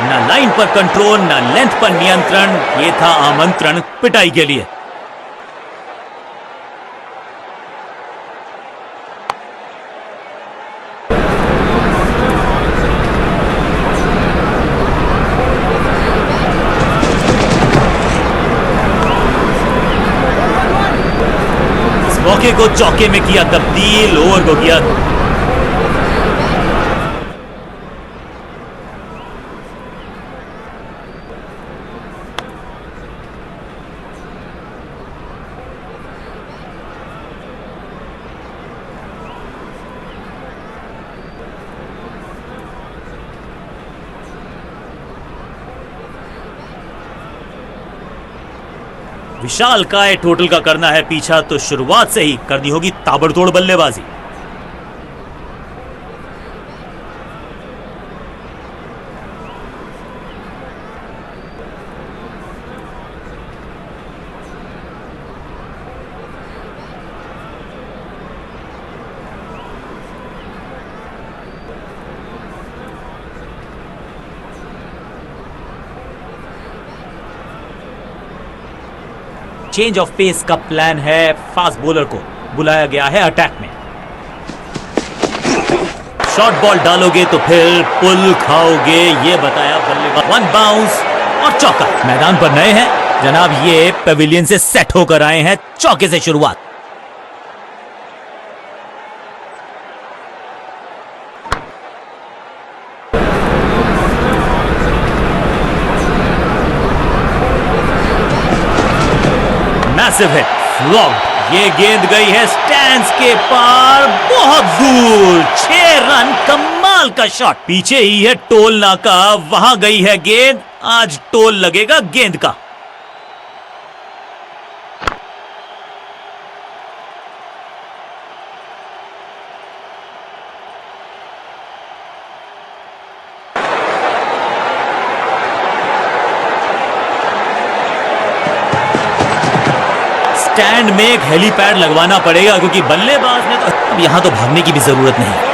ना लाइन पर कंट्रोल, ना लेंथ पर नियंत्रण, ये था आमंत्रण पिटाई के लिए। मौके को चौके में किया तब्दील, ओवर को किया। विशाल काय टोटल का करना है पीछा, तो शुरुआत से ही करनी होगी ताबड़तोड़ बल्लेबाजी। चेंज ऑफ पेस का प्लान है, फास्ट बॉलर को बुलाया गया है अटैक में। शॉर्ट बॉल डालोगे तो फिर पुल खाओगे, ये बताया बल्लेबाज। 1 बाउंस और चौका। मैदान पर नए हैं जनाब, ये पेविलियन से सेट होकर आए हैं। चौके से शुरुआत। Massive hit, flogged. ये गेंद गई है स्टैंड्स के पार, बहुत दूर। 6 रन, कमाल का शॉट। पीछे ही है टोल नाका, वहां गई है गेंद। आज टोल लगेगा गेंद का। स्टैंड में एक हेलीपैड लगवाना पड़ेगा, क्योंकि बल्लेबाज ने तो अब यहां तो भागने की भी जरूरत नहीं।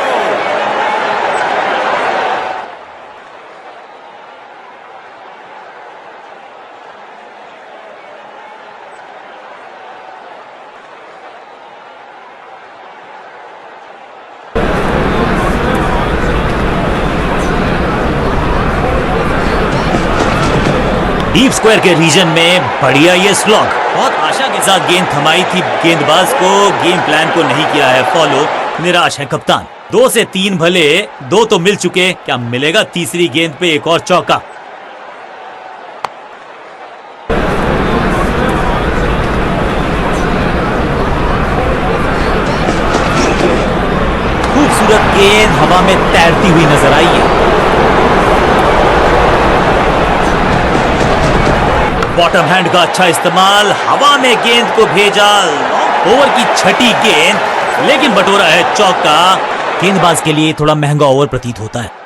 डीप स्क्वायर के रीजन में बढ़िया ये स्लॉग। बहुत आशा के साथ गेंद थमाई थी गेंदबाज को, गेम प्लान को नहीं किया है फॉलो, निराश है कप्तान। 2 से 3 भले, 2 तो मिल चुके, क्या मिलेगा तीसरी गेंद पे एक और चौका? खूबसूरत गेंद हवा में तैरती हुई नजर आई है। बॉटम हैंड का अच्छा इस्तेमाल, हवा में गेंद को भेजा, ओवर की छठी गेंद, लेकिन बटोरा है चौका। गेंदबाज के लिए थोड़ा महंगा ओवर प्रतीत होता है।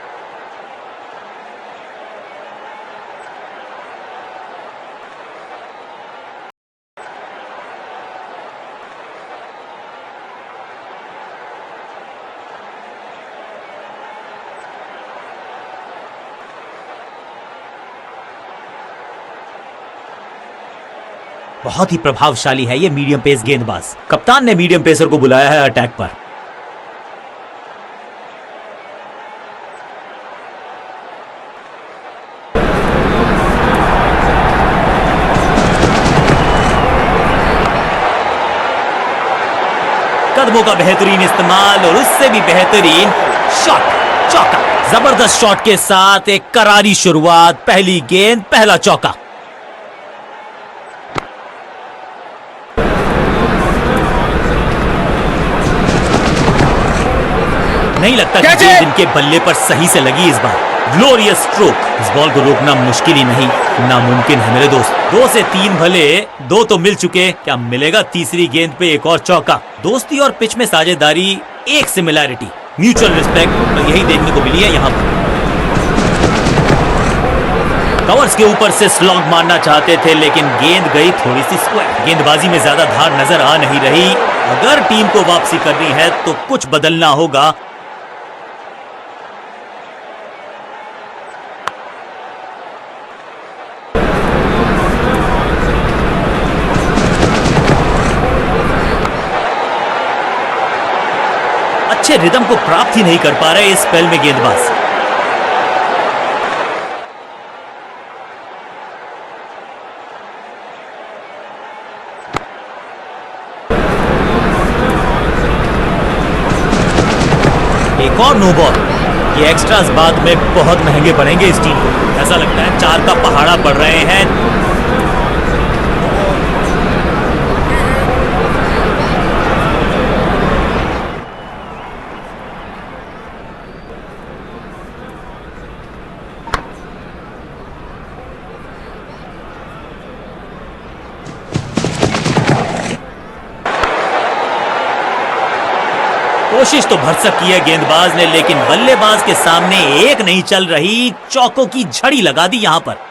बहुत ही प्रभावशाली है ये मीडियम पेस गेंदबाज। कप्तान ने मीडियम पेसर को बुलाया है अटैक पर। कदमों का बेहतरीन इस्तेमाल और उससे भी बेहतरीन शॉट, चौका। जबरदस्त शॉट के साथ एक करारी शुरुआत, पहली गेंद पहला चौका। नहीं लगता कि गेंद इनके बल्ले पर सही से लगी इस बार। Glorious stroke. इस बॉल को रोकना मुश्किल ही नहीं, नामुमकिन है मेरे दोस्त। 2 से 3 भले, 2 तो मिल चुके, क्या मिलेगा तीसरी गेंद पे एक और चौका? दोस्ती और पिच में साझेदारी, एक सिमिलैरिटी, म्यूचुअल रिस्पेक्ट, और यही देखने को मिली है यहाँ पर। कवर्स के ऊपर से स्लॉग मारना चाहते थे, लेकिन गेंद गई थोड़ी सी स्क्वायर। गेंदबाजी में ज्यादा धार नजर आ नहीं रही। अगर टीम को वापसी करनी है तो कुछ बदलना होगा। अच्छे रिदम को प्राप्त ही नहीं कर पा रहे इस स्पेल में गेंदबाज। एक और नो बॉल। ये एक्स्ट्रास बाद में बहुत महंगे पड़ेंगे इस टीम को। ऐसा लगता है 4 का पहाड़ा पड़ रहे हैं। कोशिश तो भरसक की है गेंदबाज ने, लेकिन बल्लेबाज के सामने एक नहीं चल रही। चौकों की झड़ी लगा दी यहां पर।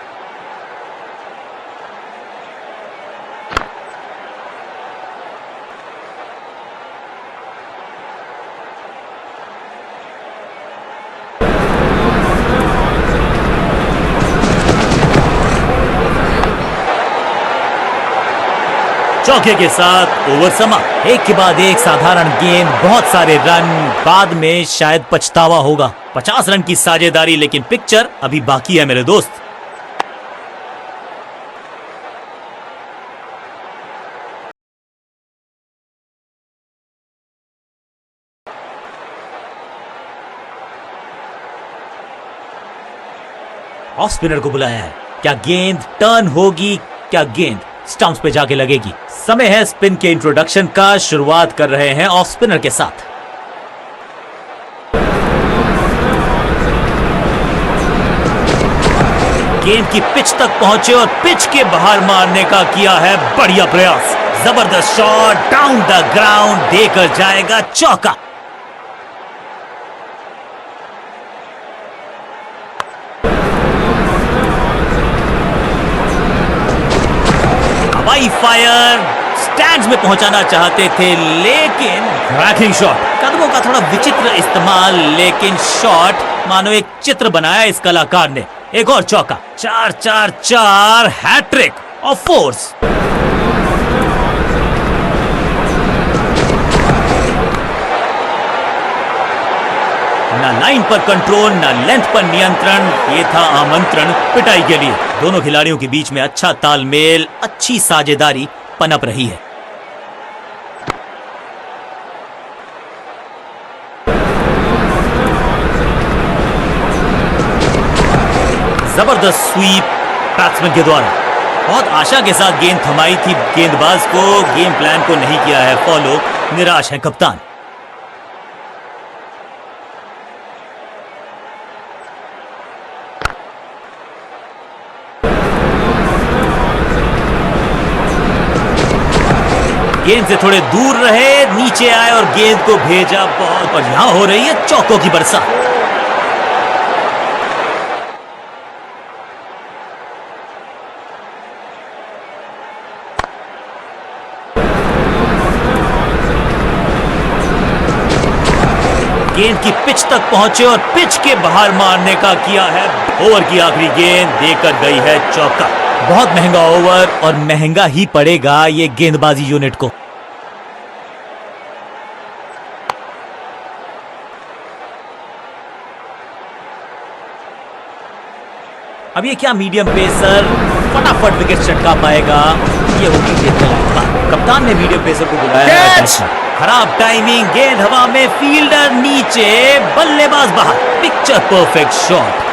चौके के साथ ओवर समा। एक के बाद एक साधारण गेंद, बहुत सारे रन, बाद में शायद पछतावा होगा। 50 रन की साझेदारी, लेकिन पिक्चर अभी बाकी है मेरे दोस्त। ऑफ स्पिनर को बुलाया है। क्या गेंद टर्न होगी? क्या गेंद स्टंप्स पे जाके लगेगी? समय है स्पिन के इंट्रोडक्शन का। शुरुआत कर रहे हैं ऑफ स्पिनर के साथ। गेंद की पिच तक पहुंचे और पिच के बाहर मारने का किया है बढ़िया प्रयास। जबरदस्त शॉट, डाउन द ग्राउंड, देकर जाएगा चौका। हवाई फायर, स्टैंड्स में पहुंचाना चाहते थे, लेकिन क्रैकिंग शॉट। कदमों का थोड़ा विचित्र इस्तेमाल, लेकिन शॉट मानो एक चित्र बनाया इस कलाकार ने। एक और चौका। 4-4-4, हैट्रिक ऑफ फोर्स। ना लाइन पर कंट्रोल, ना लेंथ पर नियंत्रण, ये था आमंत्रण पिटाई के लिए। दोनों खिलाड़ियों के बीच में अच्छा तालमेल, अच्छी साझेदारी पनप रही है। जबरदस्त स्वीप बैट्समैन के द्वारा। बहुत आशा के साथ गेंद थमाई थी गेंदबाज को, गेम प्लान को नहीं किया है फॉलो, निराश है कप्तान। गेंद से थोड़े दूर रहे, नीचे आए और गेंद को भेजा बहुत, और यहां हो रही है चौकों की बरसात। गेंद की पिच तक पहुंचे और पिच के बाहर मारने का किया है। ओवर की आखिरी गेंद देकर गई है चौका। बहुत महंगा ओवर और महंगा ही पड़ेगा ये गेंदबाजी यूनिट को। अब ये क्या मीडियम पेसर फटाफट विकेट चटका पाएगा, ये होगी देखने लायक बात। कप्तान ने मीडियम पेसर को बुलाया है। खराब टाइमिंग, गेंद हवा में, फील्डर नीचे, बल्लेबाज बाहर। Picture perfect shot.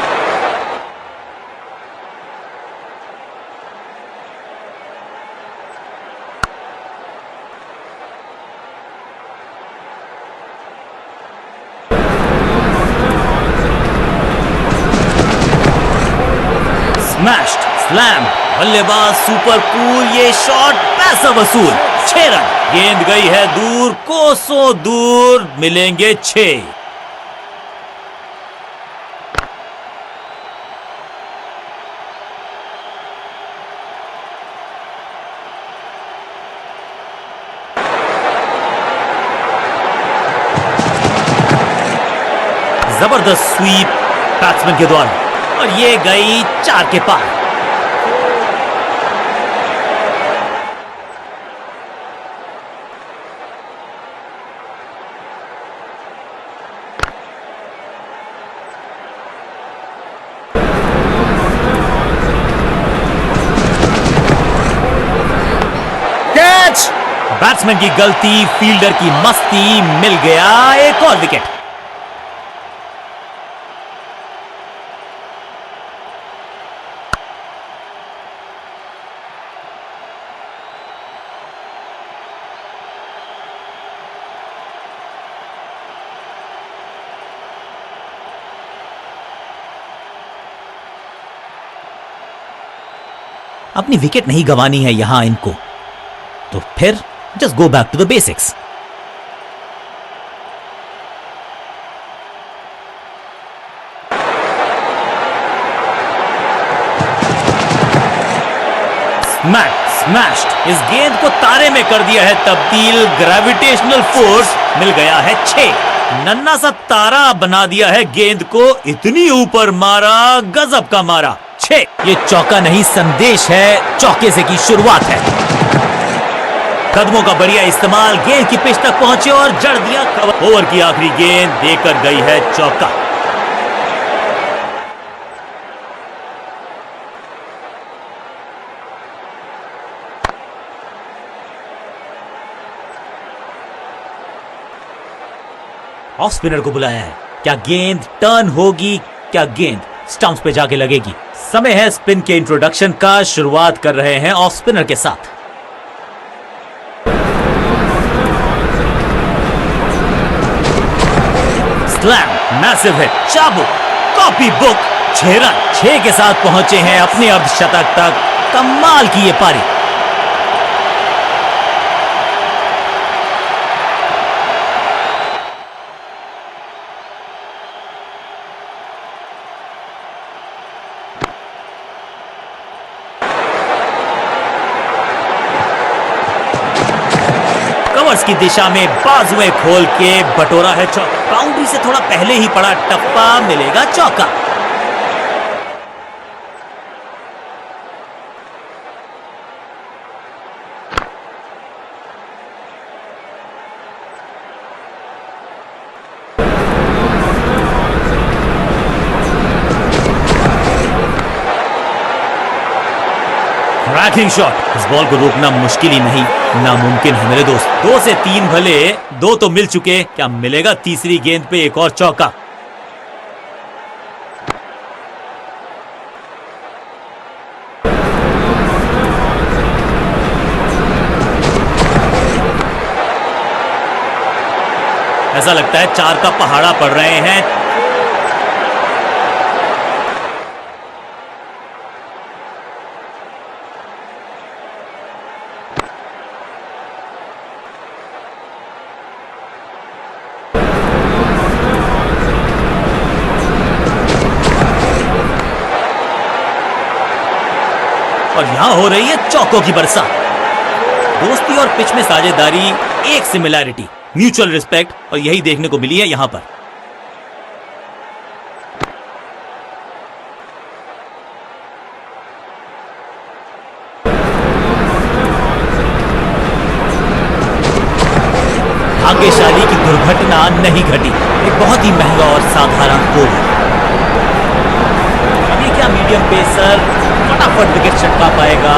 Smashed, slam, बल्लेबाज सुपर कूल, ये शॉट पैसा वसूल। 6 रन, गेंद गई है दूर, कोसों दूर, मिलेंगे 6। जबरदस्त स्वीप बैट्समैन के द्वारा और ये गई 4 के पार। बैट्समैन की गलती, फील्डर की मस्ती, मिल गया एक और विकेट। अपनी विकेट नहीं गंवानी है यहां इनको, तो फिर just go back to the basics. Smashed, इस गेंद को तारे में कर दिया है तब्दील। ग्रेविटेशनल फोर्स, मिल गया है 6। नन्ना सा तारा बना दिया है गेंद को, इतनी ऊपर मारा, गजब का मारा। 6। ये चौका नहीं संदेश है, चौके से की शुरुआत है। कदमों का बढ़िया इस्तेमाल, गेंद की पिच तक पहुंचे और जड़ दिया कवर। ओवर की आखिरी गेंद देकर गई है चौका। ऑफ स्पिनर को बुलाया है। क्या गेंद टर्न होगी, क्या गेंद स्टंप्स पे जाके लगेगी? समय है स्पिन के इंट्रोडक्शन का। शुरुआत कर रहे हैं ऑफ स्पिनर के साथ। स्लैम, मैसिव हिट, चाबुक, कॉपी बुक। 6 रन, 6 के साथ पहुंचे हैं अपने अर्धशतक तक। कमाल की ये पारी। की दिशा में बाजुएं खोल के बटोरा है चौका। बाउंड्री से थोड़ा पहले ही पड़ा टप्पा, मिलेगा चौका। Cracking shot. इस बॉल को रोकना मुश्किल ही नहीं, नामुमकिन है मेरे दोस्त। 2 से 3 भले, 2 तो मिल चुके, क्या मिलेगा तीसरी गेंद पे एक और चौका? ऐसा लगता है 4 का पहाड़ा पड़ रहे हैं। और यहां हो रही है चौकों की बरसात। दोस्ती और पिच में साझेदारी, एक सिमिलैरिटी, म्यूचुअल रिस्पेक्ट, और यही देखने को मिली है यहां पर। भाग्यशाली की दुर्घटना नहीं घटी। एक बहुत ही महंगा और साधारण गोल। अभी क्या मीडियम पेसर फटाफट विकेट छटका पाएगा?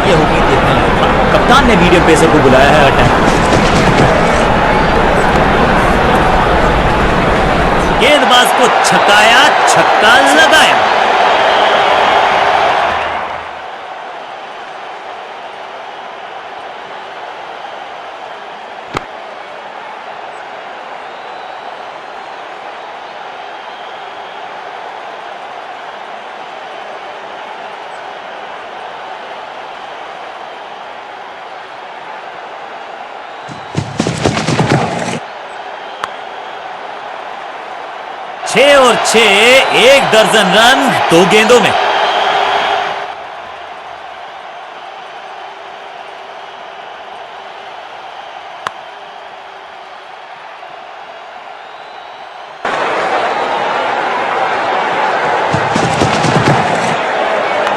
ये होगी देखने लायक बात। कप्तान ने मीडियम पेसर को बुलाया है अटैक। गेंदबाज को छकाया, छक्का लगाया। छह और 6, 1 दर्जन रन 2 गेंदों में।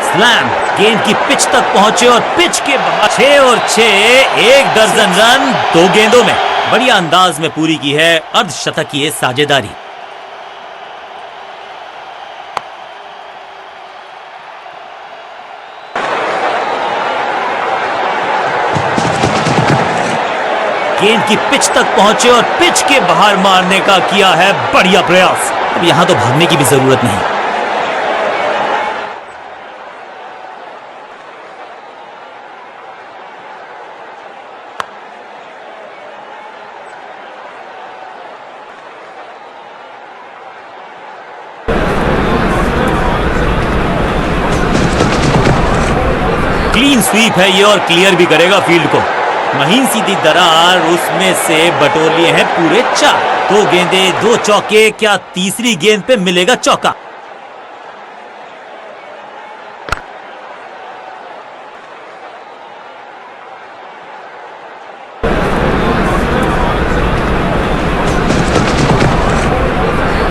स्लैम गेंद की पिच तक पहुंचे और पिच के बाहर। 6 और 6, 1 दर्जन रन 2 गेंदों में। बढ़िया अंदाज में पूरी की है अर्धशतकीय साझेदारी। गेंद की पिच तक पहुंचे और पिच के बाहर मारने का किया है बढ़िया प्रयास। अब यहां तो भागने की भी जरूरत नहीं। क्लीन स्वीप है ये और क्लियर भी करेगा फील्ड को। महीन सीधी दरार, उसमें से बटोर लिए हैं पूरे 4। 2 गेंदे 2 चौके, क्या तीसरी गेंद पे मिलेगा चौका?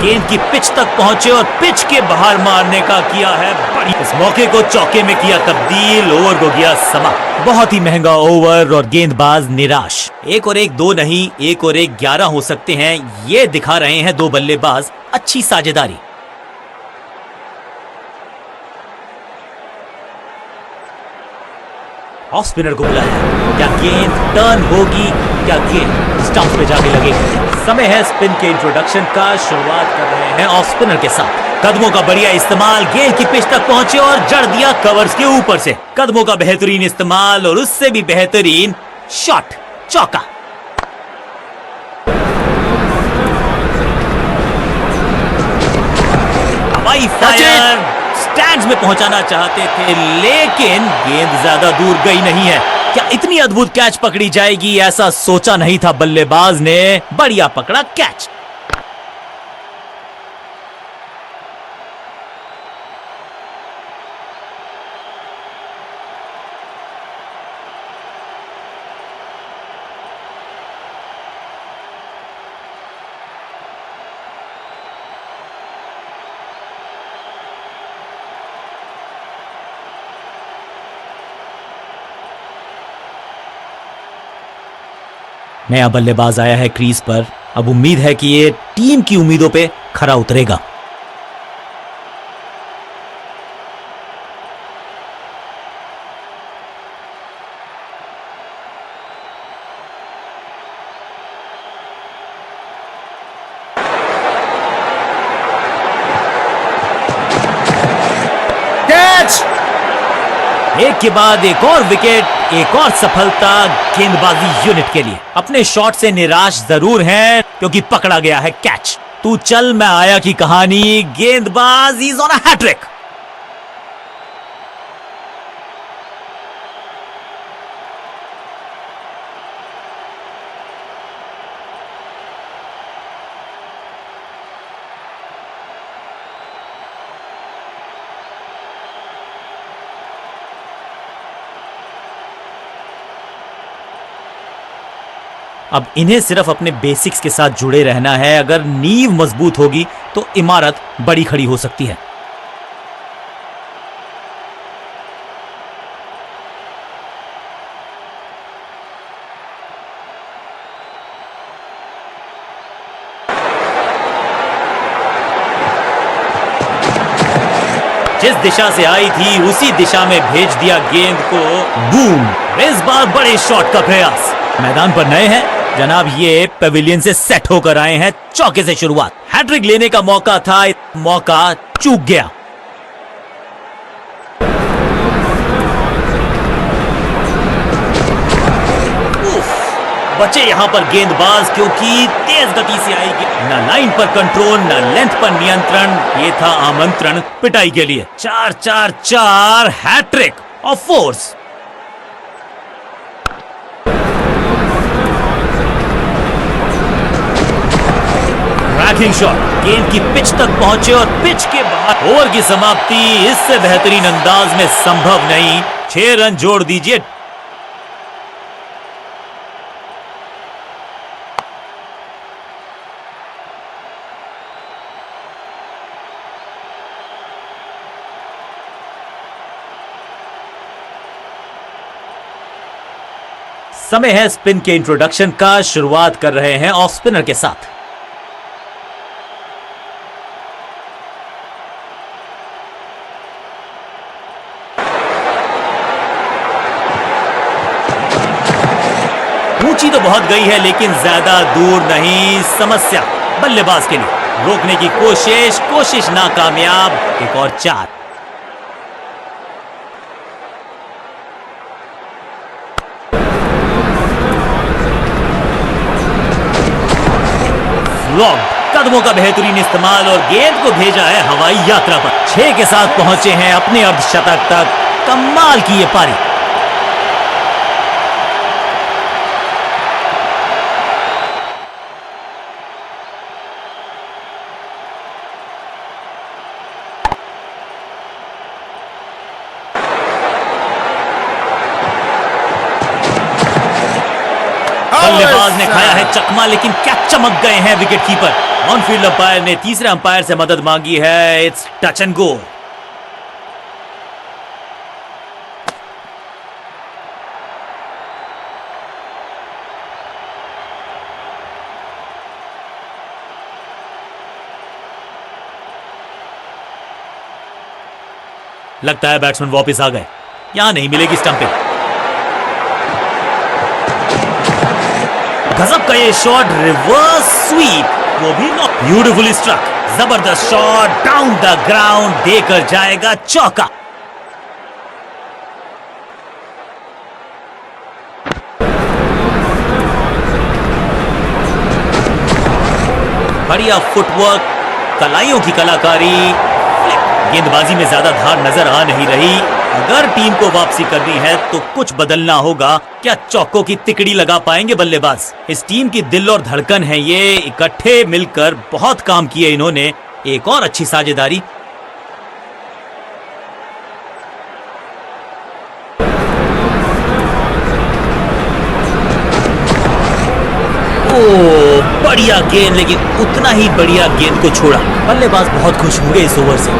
गेंद की पिच तक पहुंचे और पिच के बाहर मारने का किया है बड़ी। इस मौके को चौके में किया तब्दील, ओवर को गया समा। बहुत ही महंगा ओवर और गेंदबाज निराश। 1 और 1 2 नहीं, 1 और 1 11 हो सकते हैं, ये दिखा रहे हैं 2 बल्लेबाज। अच्छी साझेदारी। ऑफ स्पिनर को बुलाया। क्या गेंद टर्न होगी? क्या गेंद स्टंप पे जाके लगेगी? समय है स्पिन के इंट्रोडक्शन का। शुरुआत कर रहे हैं ऑफ स्पिनर के साथ। कदमों का बढ़िया इस्तेमाल, गेंद की पिच तक पहुंचे और जड़ दिया कवर्स के ऊपर से। कदमों का बेहतरीन इस्तेमाल और उससे भी बेहतरीन शॉट, चौका। हवाई फायर स्टैंड्स में पहुंचाना चाहते थे, लेकिन गेंद ज्यादा दूर गई नहीं है। क्या इतनी अद्भुत कैच पकड़ी जाएगी, ऐसा सोचा नहीं था बल्लेबाज ने। बढ़िया पकड़ा कैच। नया बल्लेबाज आया है क्रीज पर। अब उम्मीद है कि ये टीम की उम्मीदों पे खरा उतरेगा। एक के बाद एक और विकेट, एक और सफलता गेंदबाजी यूनिट के लिए। अपने शॉट से निराश जरूर हैं क्योंकि पकड़ा गया है कैच। तू चल मैं आया की कहानी, गेंदबाज इज ऑन अ हैट्रिक। अब इन्हें सिर्फ अपने बेसिक्स के साथ जुड़े रहना है। अगर नींव मजबूत होगी तो इमारत बड़ी खड़ी हो सकती है। जिस दिशा से आई थी उसी दिशा में भेज दिया गेंद को। बूम! इस बार बड़े शॉट का प्रयास। मैदान पर नए हैं जनाब, ये पेविलियन से सेट होकर आए हैं। चौके से शुरुआत, हैट्रिक लेने का मौका था, मौका चूक गया। बचे यहां पर गेंदबाज क्योंकि तेज गति से आएगी। न लाइन पर कंट्रोल, न लेंथ पर नियंत्रण। ये था आमंत्रण पिटाई के लिए। 4-4-4 hat trick of fours. Cracking shot, गेंद की पिच तक पहुंचे और पिच के बाहर। ओवर की समाप्ति इससे बेहतरीन अंदाज में संभव नहीं। 6 रन जोड़ दीजिए। समय है स्पिन के इंट्रोडक्शन का। शुरुआत कर रहे हैं ऑफ स्पिनर के साथ। ऊंची तो बहुत गई है लेकिन ज्यादा दूर नहीं। समस्या बल्लेबाज के लिए। रोकने की कोशिश नाकामयाब। एक और 4। कदमों का बेहतरीन इस्तेमाल और गेंद को भेजा है हवाई यात्रा पर। 6 के साथ पहुंचे हैं अपने अर्धशतक तक। कमाल की ये पारी। बल्लेबाज ने खाया है चकमा, लेकिन क्या चमक गए हैं wicket keeper. On field umpire ने तीसरे अंपायर से मदद मांगी है। It's touch and go. लगता है बैट्समैन वापस आ गए। यहां नहीं मिलेगी स्टंपिंग। गजब का ये शॉट, रिवर्स स्वीप, वो भी नॉट। Beautifully struck. जबरदस्त शॉट डाउन द ग्राउंड, देकर जाएगा चौका। बढ़िया फुटवर्क, कलाइयों की कलाकारी। गेंदबाजी में ज्यादा धार नजर आ नहीं रही। अगर टीम को वापसी करनी है तो कुछ बदलना होगा। क्या चौकों की तिकड़ी लगा पाएंगे बल्लेबाज? इस टीम की दिल और धड़कन है ये। इकट्ठे मिलकर बहुत काम किए इन्होंने। एक और अच्छी साझेदारी। बढ़िया गेंद, लेकिन उतना ही बढ़िया गेंद को छोड़ा। बल्लेबाज बहुत खुश होंगे इस ओवर से।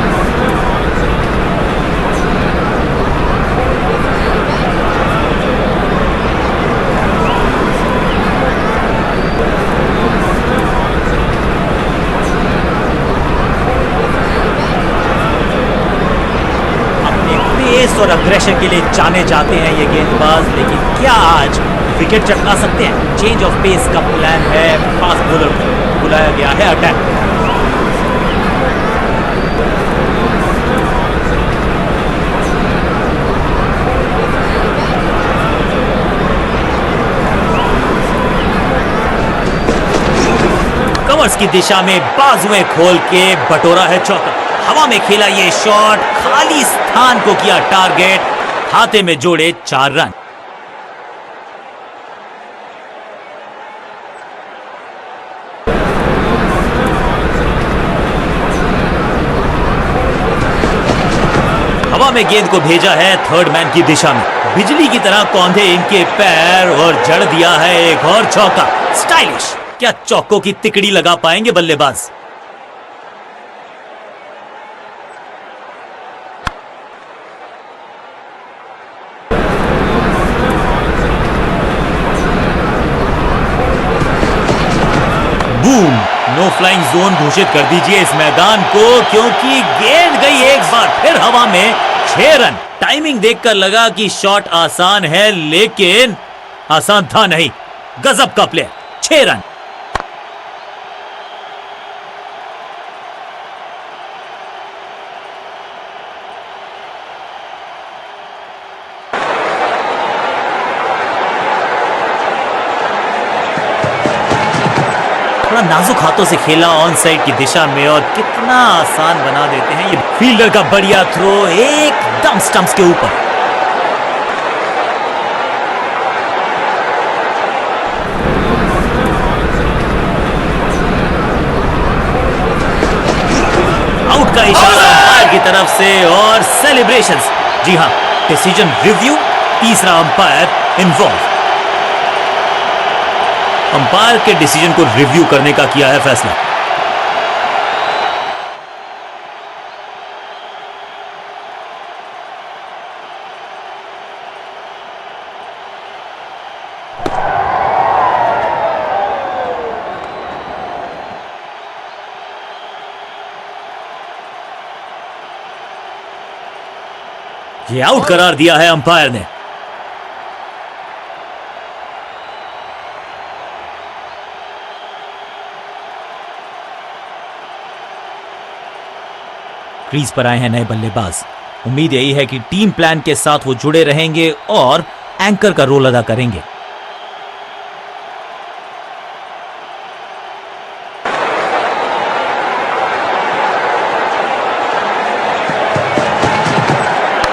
अपने पेस और अग्रेशन के लिए जाने जाते हैं ये गेंदबाज, लेकिन क्या आज विकेट चटका सकते हैं? चेंज ऑफ पेस का प्लान है। फास्ट बॉलर को बुलाया गया है अटैक। कवर्स की दिशा में बाजुएं खोल के बटोरा है चौका। हवा में खेला ये शॉट, खाली स्थान को किया टारगेट, खाते में जोड़े 4 रन। हवा में गेंद को भेजा है थर्ड मैन की दिशा में, बिजली की तरह कौंधे इनके पैर और जड़ दिया है एक और चौका। स्टाइलिश। क्या चौकों की तिकड़ी लगा पाएंगे बल्लेबाज? बूम। नो फ्लाइंग जोन घोषित कर दीजिए इस मैदान को, क्योंकि गेंद गई एक बार फिर हवा में। 6 रन। टाइमिंग देखकर लगा कि शॉट आसान है, लेकिन आसान था नहीं। गजब का प्लेयर। 6 रन। थोड़ा नाजुक हाथों से खेला ऑन साइड की दिशा में, और कितना आसान बना देते हैं ये। फील्डर का बढ़िया थ्रो एकदम स्टंप्स के ऊपर। आउट का इशारा अंपायर की तरफ से और सेलिब्रेशंस। जी हां, डिसीजन रिव्यू, तीसरा अंपायर इन्वॉल्व। अंपायर के डिसीजन को रिव्यू करने का किया है फैसला। ये आउट करार दिया है अंपायर ने। क्रीज पर आए हैं नए बल्लेबाज। उम्मीद यही है कि टीम प्लान के साथ वो जुड़े रहेंगे और एंकर का रोल अदा करेंगे।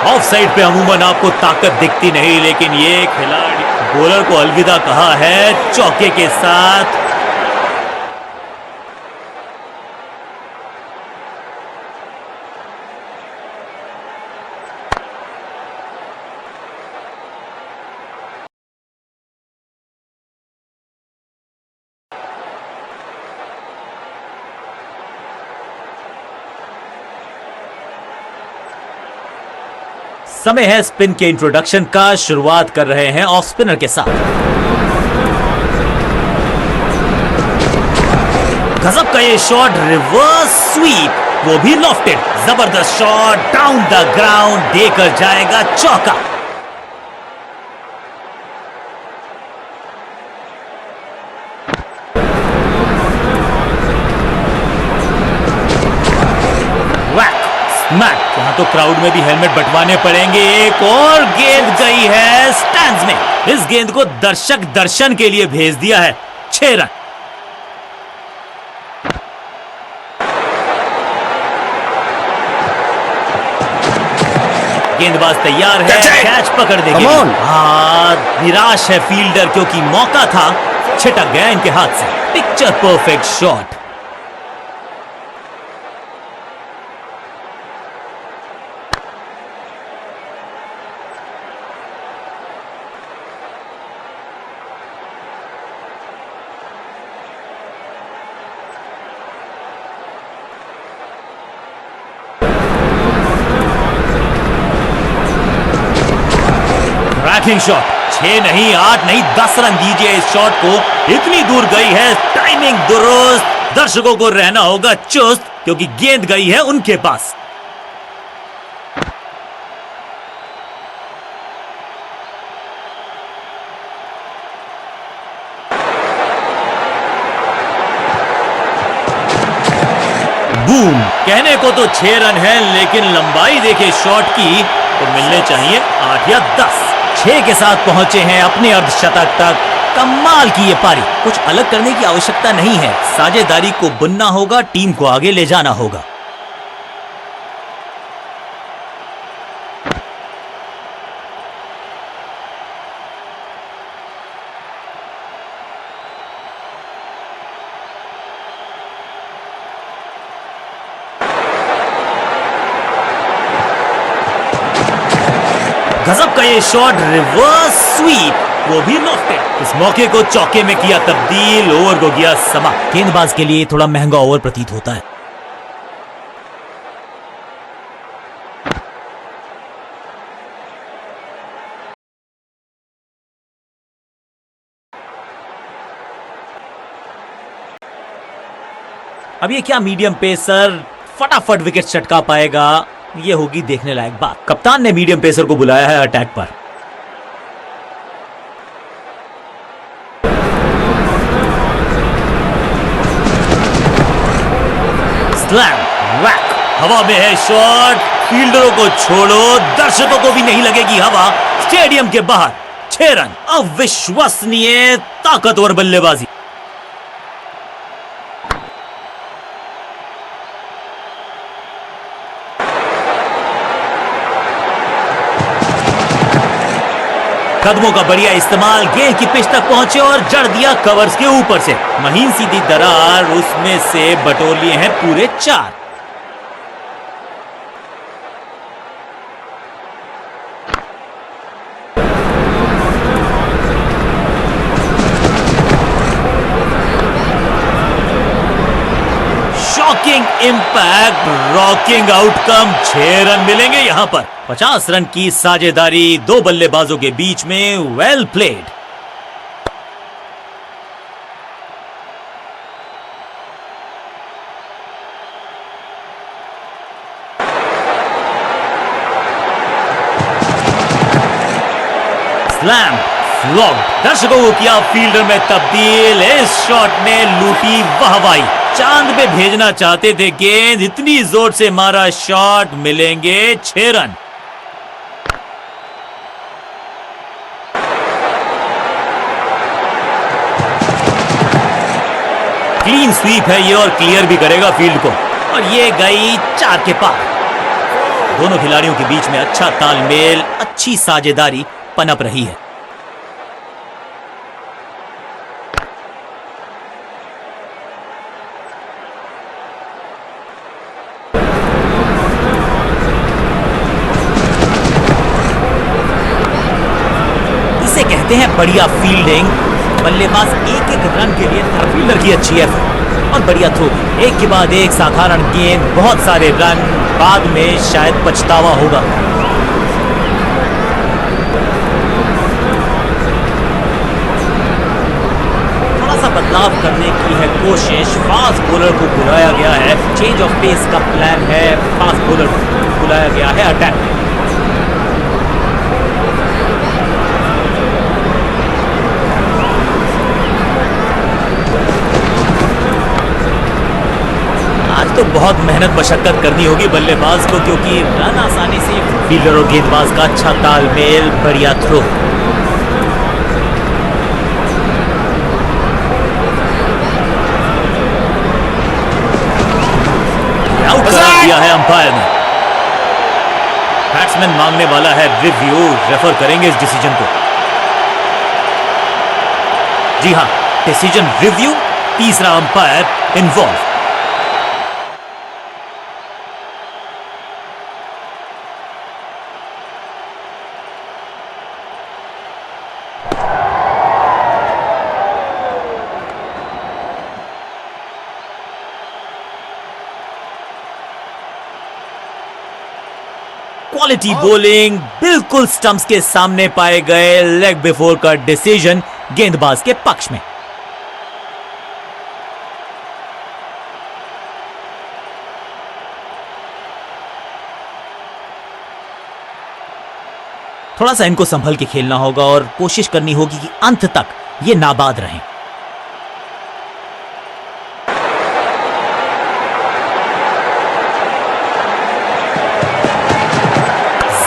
ऑफ साइड पे अमूमन आपको ताकत दिखती नहीं, लेकिन ये खिलाड़ी बॉलर को अलविदा कहा है चौके के साथ। समय है स्पिन के इंट्रोडक्शन का। शुरुआत कर रहे हैं ऑफ स्पिनर के साथ। गजब का ये शॉट, रिवर्स स्वीप, वो भी लॉफ्टेड। जबरदस्त शॉट डाउन द ग्राउंड, देकर जाएगा चौका। मैट, यहां तो क्राउड में भी हेलमेट बंटवाने पड़ेंगे। एक और गेंद गई है स्टैंड्स में। इस गेंद को दर्शक दर्शन के लिए भेज दिया है। 6 रन। गेंदबाज तैयार है, कैच पकड़ देंगे। निराश है फील्डर, क्योंकि मौका था, छिटक गया इनके हाथ से। Picture perfect shot. Cracking shot. 6 नहीं, 8 नहीं, 10 रन दीजिए इस शॉट को। इतनी दूर गई है, टाइमिंग दुरुस्त। दर्शकों को रहना होगा चुस्त, क्योंकि गेंद गई है उनके पास। बूम। कहने को तो 6 रन है, लेकिन लंबाई देखे शॉट की तो मिलने चाहिए 8 या 10। 6 के साथ पहुंचे हैं अपने अर्धशतक तक। कमाल की ये पारी। कुछ अलग करने की आवश्यकता नहीं है, साझेदारी को बुनना होगा, टीम को आगे ले जाना होगा। गजब का ये शॉट, रिवर्स स्वीप, वो भी लॉफ्टेड। इस मौके को चौके में किया तब्दील, ओवर को किया समाप्त। गेंदबाज के लिए थोड़ा महंगा ओवर प्रतीत होता है। अब ये क्या मीडियम पेसर फटाफट विकेट चटका पाएगा, ये होगी देखने लायक बात। कप्तान ने मीडियम पेसर को बुलाया है अटैक पर। स्लैम, वैक, हवा में है शॉट, फील्डरों को छोड़ो, दर्शकों को भी नहीं लगेगी हवा। स्टेडियम के बाहर 6 रन। अविश्वसनीय ताकतवर बल्लेबाजी। कदमों का बढ़िया इस्तेमाल, गेंद की पिच तक पहुंचे और जड़ दिया कवर्स के ऊपर से। महीन सीधी दरार, उसमें से बटोर लिए हैं पूरे 4। Shocking impact, rocking outcome. 6 run मिलेंगे यहां पर। 50 रन की साझेदारी 2 बल्लेबाजों के बीच में, वेल प्लेड। स्लैम, फ्लॉग, दर्शकों को किया फील्डर में तब्दील। इस शॉट ने लूटी वाहवाही। चांद पे भेजना चाहते थे गेंद, इतनी जोर से मारा शॉट, मिलेंगे 6 रन। क्लीन स्वीप है ये और क्लियर भी करेगा फील्ड को, और ये गई 4 के पार। दोनों खिलाड़ियों के बीच में अच्छा तालमेल, अच्छी साझेदारी पनप रही है। इसे कहते हैं बढ़िया फील्डिंग। बल्लेबाज एक रन के लिए फील्डर की अच्छी एफर्ट और बढ़िया थ्रो। एक के बाद एक साधारण गेंद, बहुत सारे रन, बाद में शायद पछतावा होगा। थोड़ा सा बदलाव करने की है कोशिश। फास्ट बॉलर को बुलाया गया है, चेंज ऑफ पेस का प्लान है। फास्ट बॉलर को बुलाया गया है अटैक। तो बहुत मेहनत मशक्कत करनी होगी बल्लेबाज को, क्योंकि रन आसानी से, फील्डर और गेंदबाज का अच्छा तालमेल, बढ़िया थ्रो। आउट करा दिया है अंपायर ने। बैट्समैन मांगने वाला है रिव्यू, रेफर करेंगे इस डिसीजन को। जी हां, डिसीजन रिव्यू, तीसरा अंपायर इन्वॉल्व। क्वालिटी बॉलिंग, बिल्कुल स्टंप्स के सामने पाए गए। लेग बिफोर का डिसीजन गेंदबाज के पक्ष में। थोड़ा सा इनको संभल के खेलना होगा और कोशिश करनी होगी कि अंत तक ये नाबाद रहें।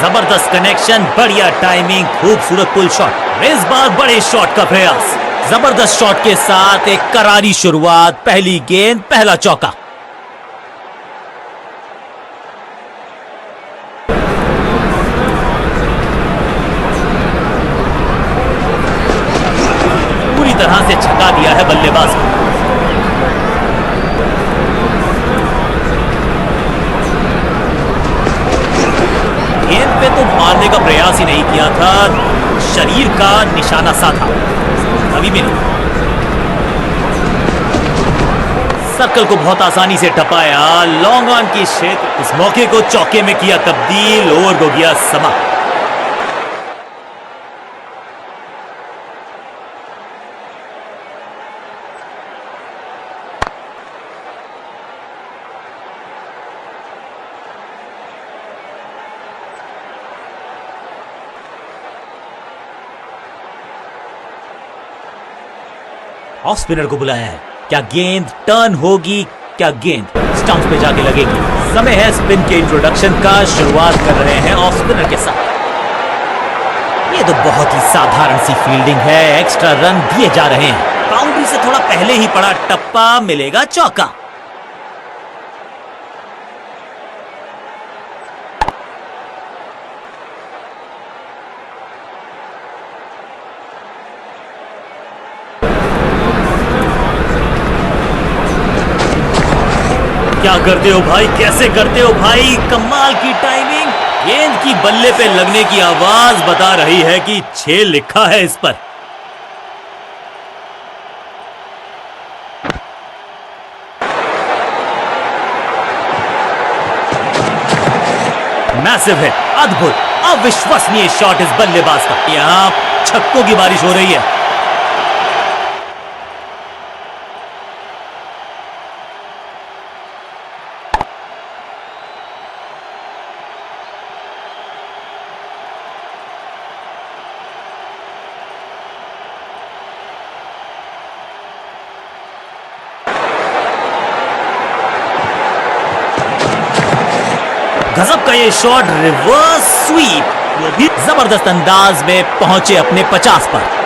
जबरदस्त कनेक्शन, बढ़िया टाइमिंग, खूबसूरत पुल शॉट। इस बार बड़े शॉट का प्रयास। जबरदस्त शॉट के साथ एक करारी शुरुआत, पहली गेंद पहला चौका। पूरी तरह से छका दिया है बल्लेबाज को। गेंद पे तो मारने का प्रयास ही नहीं किया था, शरीर का निशाना साधा, अभी भी नहीं। सर्कल को बहुत आसानी से टपाया, लॉन्ग ऑन की क्षेत्र, इस मौके को चौके में किया तब्दील, ओवर हो गया समाप्त। ऑफ स्पिनर को बुलाया है, क्या गेंद टर्न होगी, क्या गेंद स्टंप पे जाके लगेगी। समय है स्पिन के इंट्रोडक्शन का, शुरुआत कर रहे हैं ऑफ स्पिनर के साथ। ये तो बहुत ही साधारण सी फील्डिंग है, एक्स्ट्रा रन दिए जा रहे हैं। बाउंड्री से थोड़ा पहले ही पड़ा टप्पा, मिलेगा चौका। क्या करते हो भाई, कैसे करते हो भाई, कमाल की टाइमिंग। गेंद की बल्ले पे लगने की आवाज बता रही है कि 6 लिखा है इस पर। मैसिव है, अद्भुत, अविश्वसनीय शॉट इस बल्लेबाज का। यहां छक्कों की बारिश हो रही है। गजब का ये शॉट, रिवर्स स्वीप, वो भी जबरदस्त अंदाज में पहुंचे अपने 50 पर।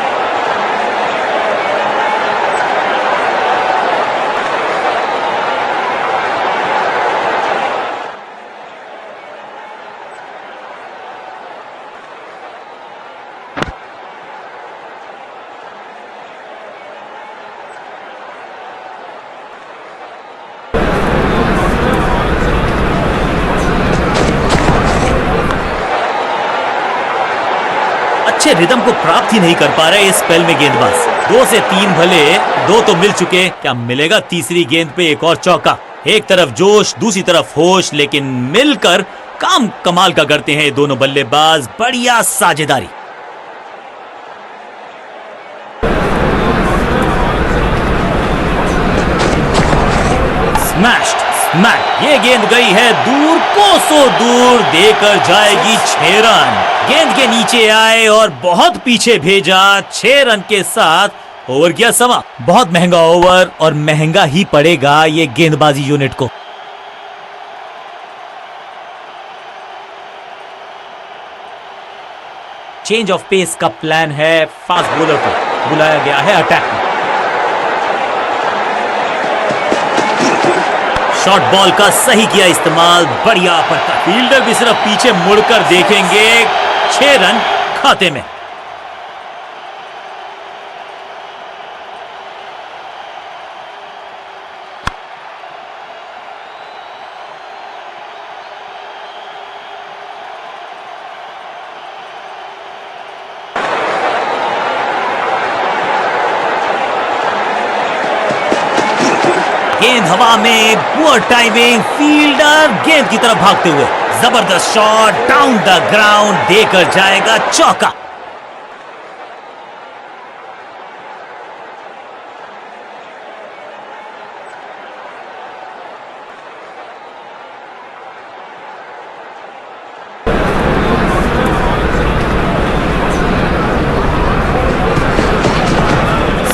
अच्छे रिदम को प्राप्त ही नहीं कर पा रहे इस स्पेल में गेंदबाज। 2 से 3 भले, 2 तो मिल चुके, क्या मिलेगा तीसरी गेंद पे एक और चौका। एक तरफ जोश, दूसरी तरफ होश, लेकिन मिलकर काम कमाल का करते हैं ये दोनों बल्लेबाज। बढ़िया साझेदारी। स्मैश्ड, स्मैक, ये गेंद गई है दूर, कोसों दूर, देकर जाएगी 6 रन। गेंद के नीचे आए और बहुत पीछे भेजा, 6 रन के साथ ओवर किया समा। बहुत महंगा ओवर और महंगा ही पड़ेगा ये गेंदबाजी यूनिट को। चेंज ऑफ पेस का प्लान है, फास्ट बॉलर को बुलाया गया है अटैक में। शॉर्ट बॉल का सही किया इस्तेमाल, बढ़िया अपरकट। फील्डर भी सिर्फ पीछे मुड़कर देखेंगे, 6 रन खाते में। गेंद हवा में, पुअर टाइमिंग, फील्डर गेंद की तरफ भागते हुए, जबरदस्त शॉट, डाउन द ग्राउंड, देकर जाएगा चौका।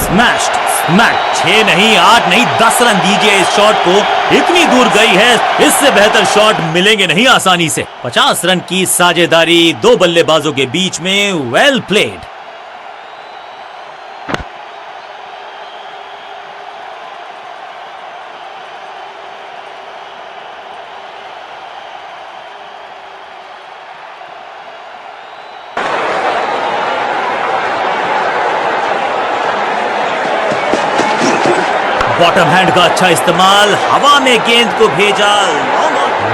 स्मैश्ड, स्मैक, 6 नहीं, 8 नहीं, 10 रन दीजिए इस शॉट को। इतनी दूर गई है, इससे बेहतर शॉट मिलेंगे नहीं आसानी से। 50 रन की साझेदारी 2 बल्लेबाजों के बीच में, वेल प्लेड। बॉटम हैंड का अच्छा इस्तेमाल, हवा में गेंद को भेजा,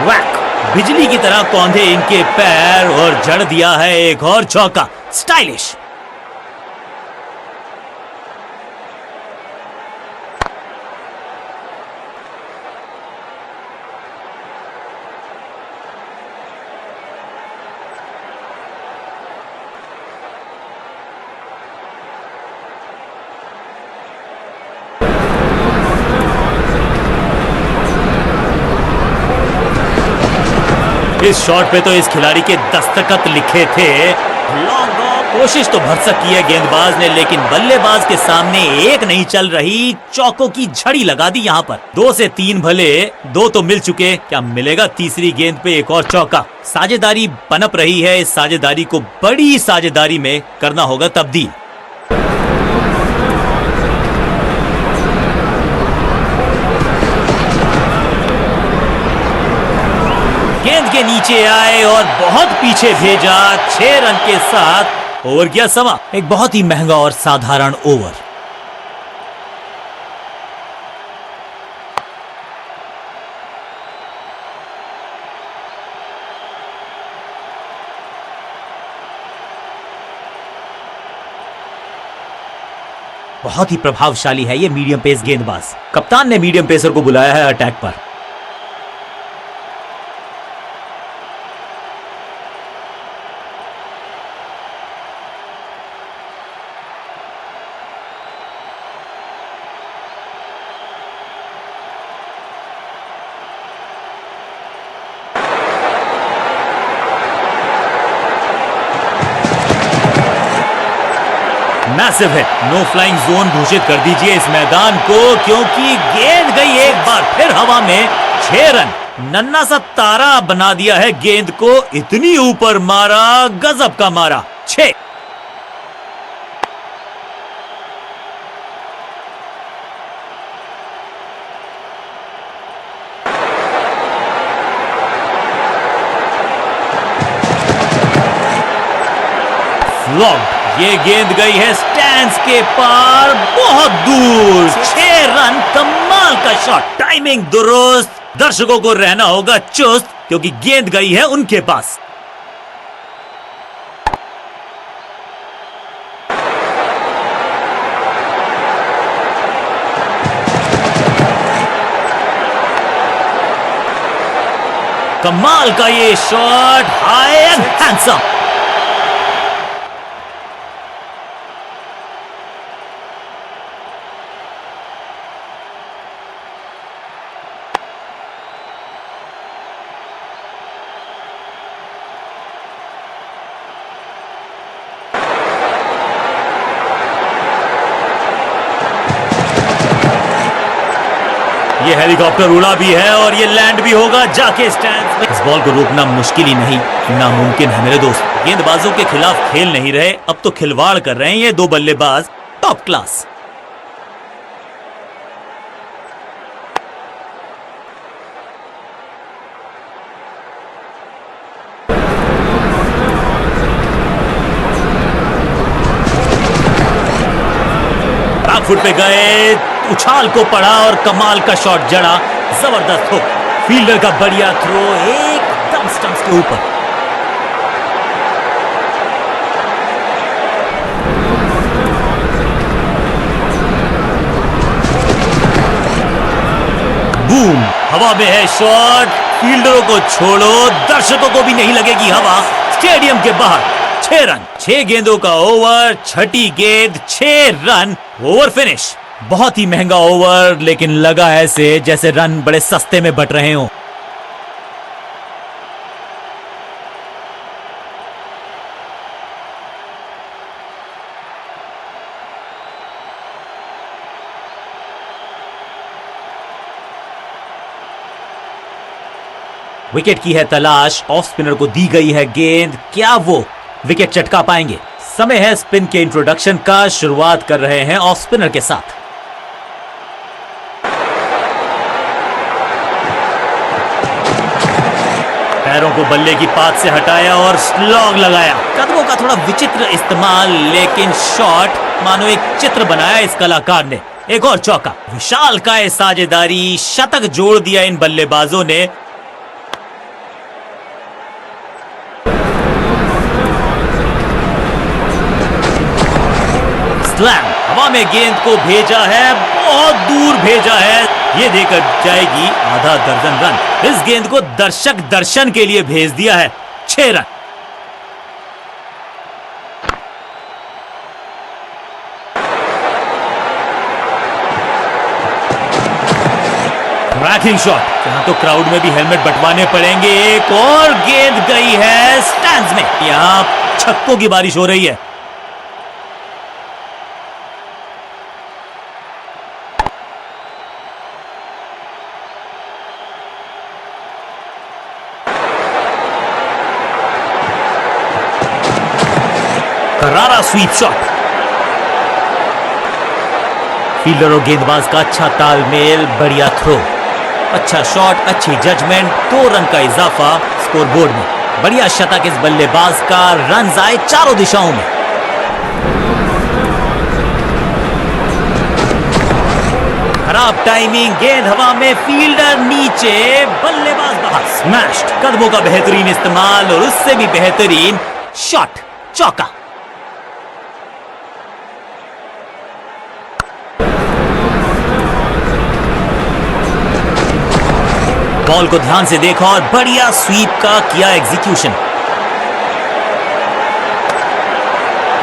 वैक, बिजली की तरह कौंधे इनके पैर और जड़ दिया है एक और चौका। स्टाइलिश। इस शॉट पे तो इस खिलाड़ी के दस्तखत लिखे थे। लॉन्ग ऑफ, कोशिश तो भरसक की है गेंदबाज ने, लेकिन बल्लेबाज के सामने एक नहीं चल रही, चौकों की झड़ी लगा दी यहाँ पर। 2 से 3 भले, 2 तो मिल चुके, क्या मिलेगा तीसरी गेंद पे एक और चौका? साझेदारी पनप रही है, इस साझेदारी को बड़ी साझेदारी में करना होगा तब्दील। गेंद के नीचे आए और बहुत पीछे भेजा, 6 रन के साथ ओवर गया समा। एक बहुत ही महंगा और साधारण ओवर। बहुत ही प्रभावशाली है ये मीडियम पेस गेंदबाज। कप्तान ने मीडियम पेसर को बुलाया है अटैक पर। Massive hit, no flying zone घोषित कर दीजिए इस मैदान को, क्योंकि गेंद गई एक बार फिर हवा में। 6 रन, नन्ना सा तारा बना दिया है गेंद को, इतनी ऊपर मारा, गजब का मारा। 6। फ्लॉप्ड, ये गेंद गई है स्टैंड्स के पार, बहुत दूर। 6 रन, कमाल का शॉट, टाइमिंग दुरुस्त। दर्शकों को रहना होगा चुस्त, क्योंकि गेंद गई है उनके पास। कमाल का ये शॉट, हाई एंड हैंडसम। ये हेलीकॉप्टर उड़ा भी है और ये लैंड भी होगा जाके स्टैंड्स में। इस बॉल को रोकना मुश्किल ही नहीं, नामुमकिन है मेरे दोस्त। गेंदबाजों के खिलाफ खेल नहीं रहे, अब तो खिलवाड़ कर रहे हैं ये 2 बल्लेबाज, टॉप क्लास। फुट पे गए, उछाल को पड़ा और कमाल का शॉट जड़ा, जबरदस्त हुक, फील्डर का बढ़िया थ्रो, एकदम स्टंप्स के ऊपर। बूम, हवा में है शॉट, फील्डरों को छोड़ो, दर्शकों को भी नहीं लगेगी हवा। स्टेडियम के बाहर 6 रन, 6 गेंदों का ओवर, छठी गेंद, 6 रन, ओवर फिनिश। बहुत ही महंगा ओवर, लेकिन लगा ऐसे जैसे रन बड़े सस्ते में बट रहे हों। विकेट की है तलाश, ऑफ स्पिनर को दी गई है गेंद, क्या वो विकेट चटका पाएंगे? समय है स्पिन के इंट्रोडक्शन का, शुरुआत कर रहे हैं ऑफ स्पिनर के साथ। पैरों को बल्ले की पात से हटाया और स्लॉग लगाया। कदमों का थोड़ा विचित्र इस्तेमाल, लेकिन शॉट मानो एक चित्र बनाया इस कलाकार ने। एक और चौका। विशालकाय साझेदारी, शतक जोड़ दिया इन बल्लेबाजों ने। स्लैम, हवा में गेंद को भेजा है, बहुत दूर भेजा है। ये देकर जाएगी आधा दर्जन रन। इस गेंद को दर्शक दर्शन के लिए भेज दिया है। 6 रन। क्रैकिंग शॉट, यहां तो क्राउड में भी हेलमेट बंटवाने पड़ेंगे। एक और गेंद गई है स्टैंड्स में। यहां छक्कों की बारिश हो रही है। करारा स्वीप शॉट। फील्डर और गेंदबाज का अच्छा तालमेल, बढ़िया थ्रो, अच्छा शॉट, अच्छी जजमेंट। 2 रन का इजाफा स्कोरबोर्ड में। बढ़िया शतक इस बल्लेबाज का। रन आए चारों दिशाओं में। खराब टाइमिंग, गेंद हवा में, फील्डर नीचे, बल्लेबाज बाहर। स्मैश्ड, कदमों का बेहतरीन इस्तेमाल और उससे भी बेहतरीन शॉट, चौका। बॉल को ध्यान से देखा और बढ़िया स्वीप का किया एग्जीक्यूशन।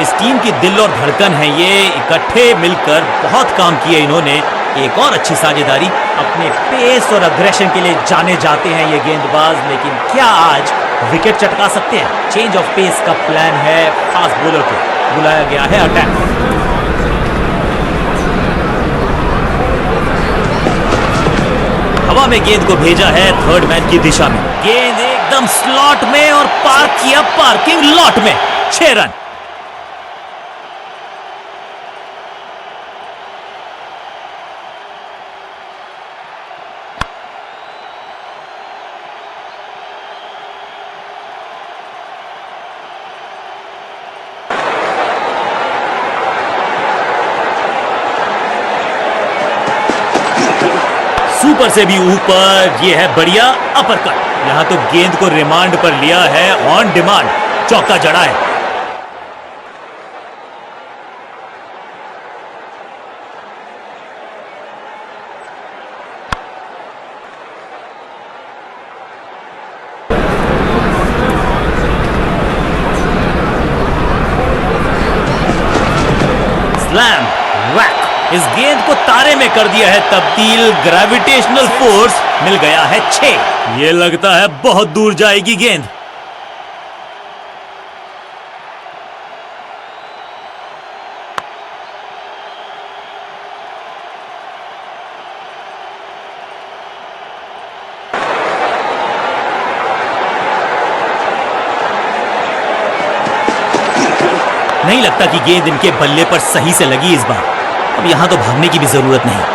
इस टीम की दिल और धड़कन है ये। इकट्ठे मिलकर बहुत काम किए इन्होंने। एक और अच्छी साझेदारी। अपने पेस और अग्रेशन के लिए जाने जाते हैं ये गेंदबाज, लेकिन क्या आज विकेट चटका सकते हैं? चेंज ऑफ पेस का प्लान है। फास्ट बॉलर को बुलाया गया है अटैक। हवा में गेंद को भेजा है थर्ड मैन की दिशा में। गेंद एकदम स्लॉट में और पार्क किया पार्किंग लॉट में। 6 रन। सुपर से भी ऊपर, ये है बढ़िया अपरकट। यहां तो गेंद को रिमांड पर लिया है, ऑन डिमांड चौका जड़ा है। स्लैम, वैक, इस गेंद को तारे में कर दिया है तब्दील। ग्रेविटेशनल फोर्स मिल गया है 6। ये लगता है बहुत दूर जाएगी गेंद। नहीं लगता कि गेंद इनके बल्ले पर सही से लगी इस बार। अब यहां तो भागने की भी जरूरत नहीं।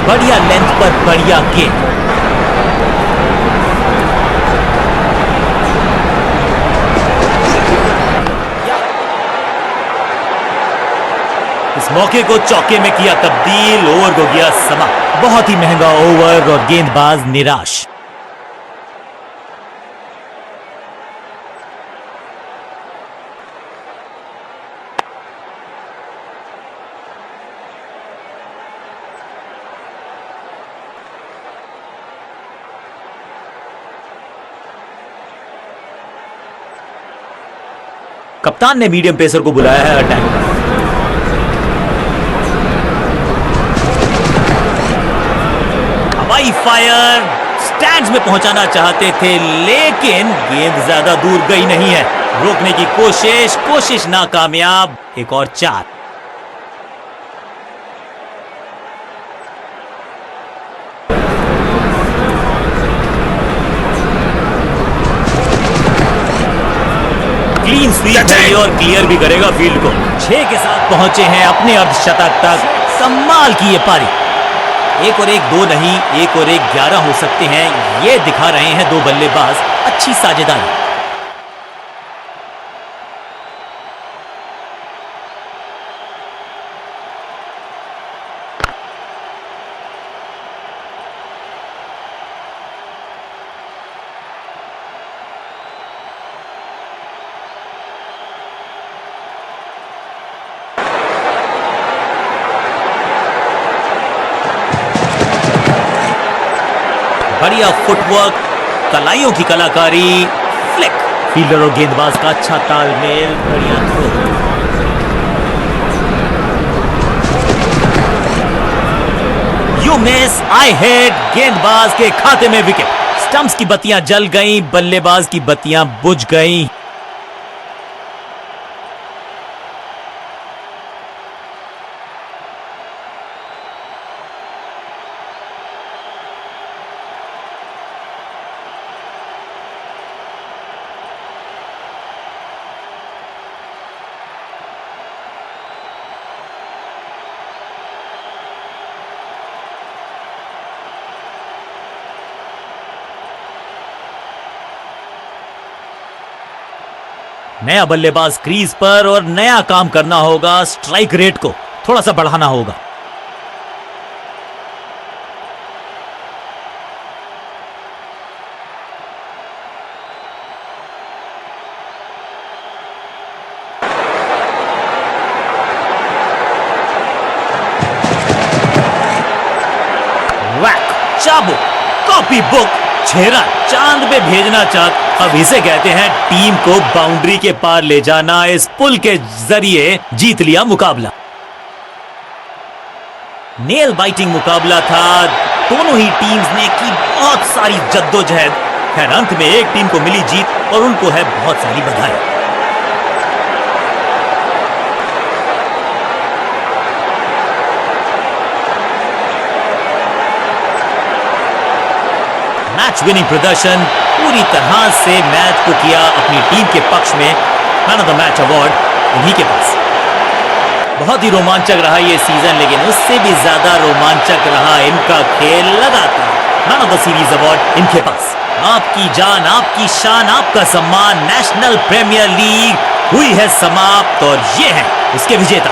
बढ़िया लेंथ पर बढ़िया गेंद। इस मौके को चौके में किया तब्दील। ओवर को गया समा। बहुत ही महंगा ओवर और गेंदबाज निराश। कप्तान ने मीडियम पेसर को बुलाया है अटैक पर। हवाई फायर, स्टैंड्स में पहुंचाना चाहते थे, लेकिन गेंद ज्यादा दूर गई नहीं है। रोकने की कोशिश नाकामयाब। एक और 4। क्लीन स्वीप है ये और क्लियर भी करेगा फील्ड को। 6 के साथ पहुंचे हैं अपने अर्धशतक तक। कमाल की ये पारी। 1 और 1 2 नहीं, 1 और 1 11 हो सकते हैं, ये दिखा रहे हैं दो बल्लेबाज। अच्छी साझेदारी। बढ़िया फुटवर्क, कलाइयों की कलाकारी, फ्लिक, फील्डर और गेंदबाज का अच्छा तालमेल, बढ़िया थ्रो। यू मिस, आई हिट, गेंदबाज के खाते में विकेट। स्टंप्स की बत्तियां जल गईं, बल्लेबाज की बत्तियां बुझ गईं। नया बल्लेबाज क्रीज पर और नया काम करना होगा। स्ट्राइक रेट को थोड़ा सा बढ़ाना होगा। वैक, चाबुक, कॉपी बुक, 6 रन, चांद पे भेजना चाहत। अब इसे कहते हैं टीम को बाउंड्री के पार ले जाना। इस पुल के जरिए जीत लिया मुकाबला। नेल बाइटिंग मुकाबला था। दोनों ही टीम्स ने की बहुत सारी जद्दोजहद। खैर अंत में एक टीम को मिली जीत और उनको है बहुत सारी बधाई। मैच विनिंग प्रदर्शन, पूरी तरह से मैच को किया अपनी टीम के पक्ष में। Man of the match award इन्हीं के पास। बहुत ही रोमांचक रहा ये सीजन, लेकिन उससे भी ज्यादा रोमांचक रहा इनका खेल। लगातार man of the series award इनके पास। आपकी जान, आपकी शान, आपका सम्मान। नेशनल प्रीमियर लीग हुई है समाप्त और ये है उसके विजेता।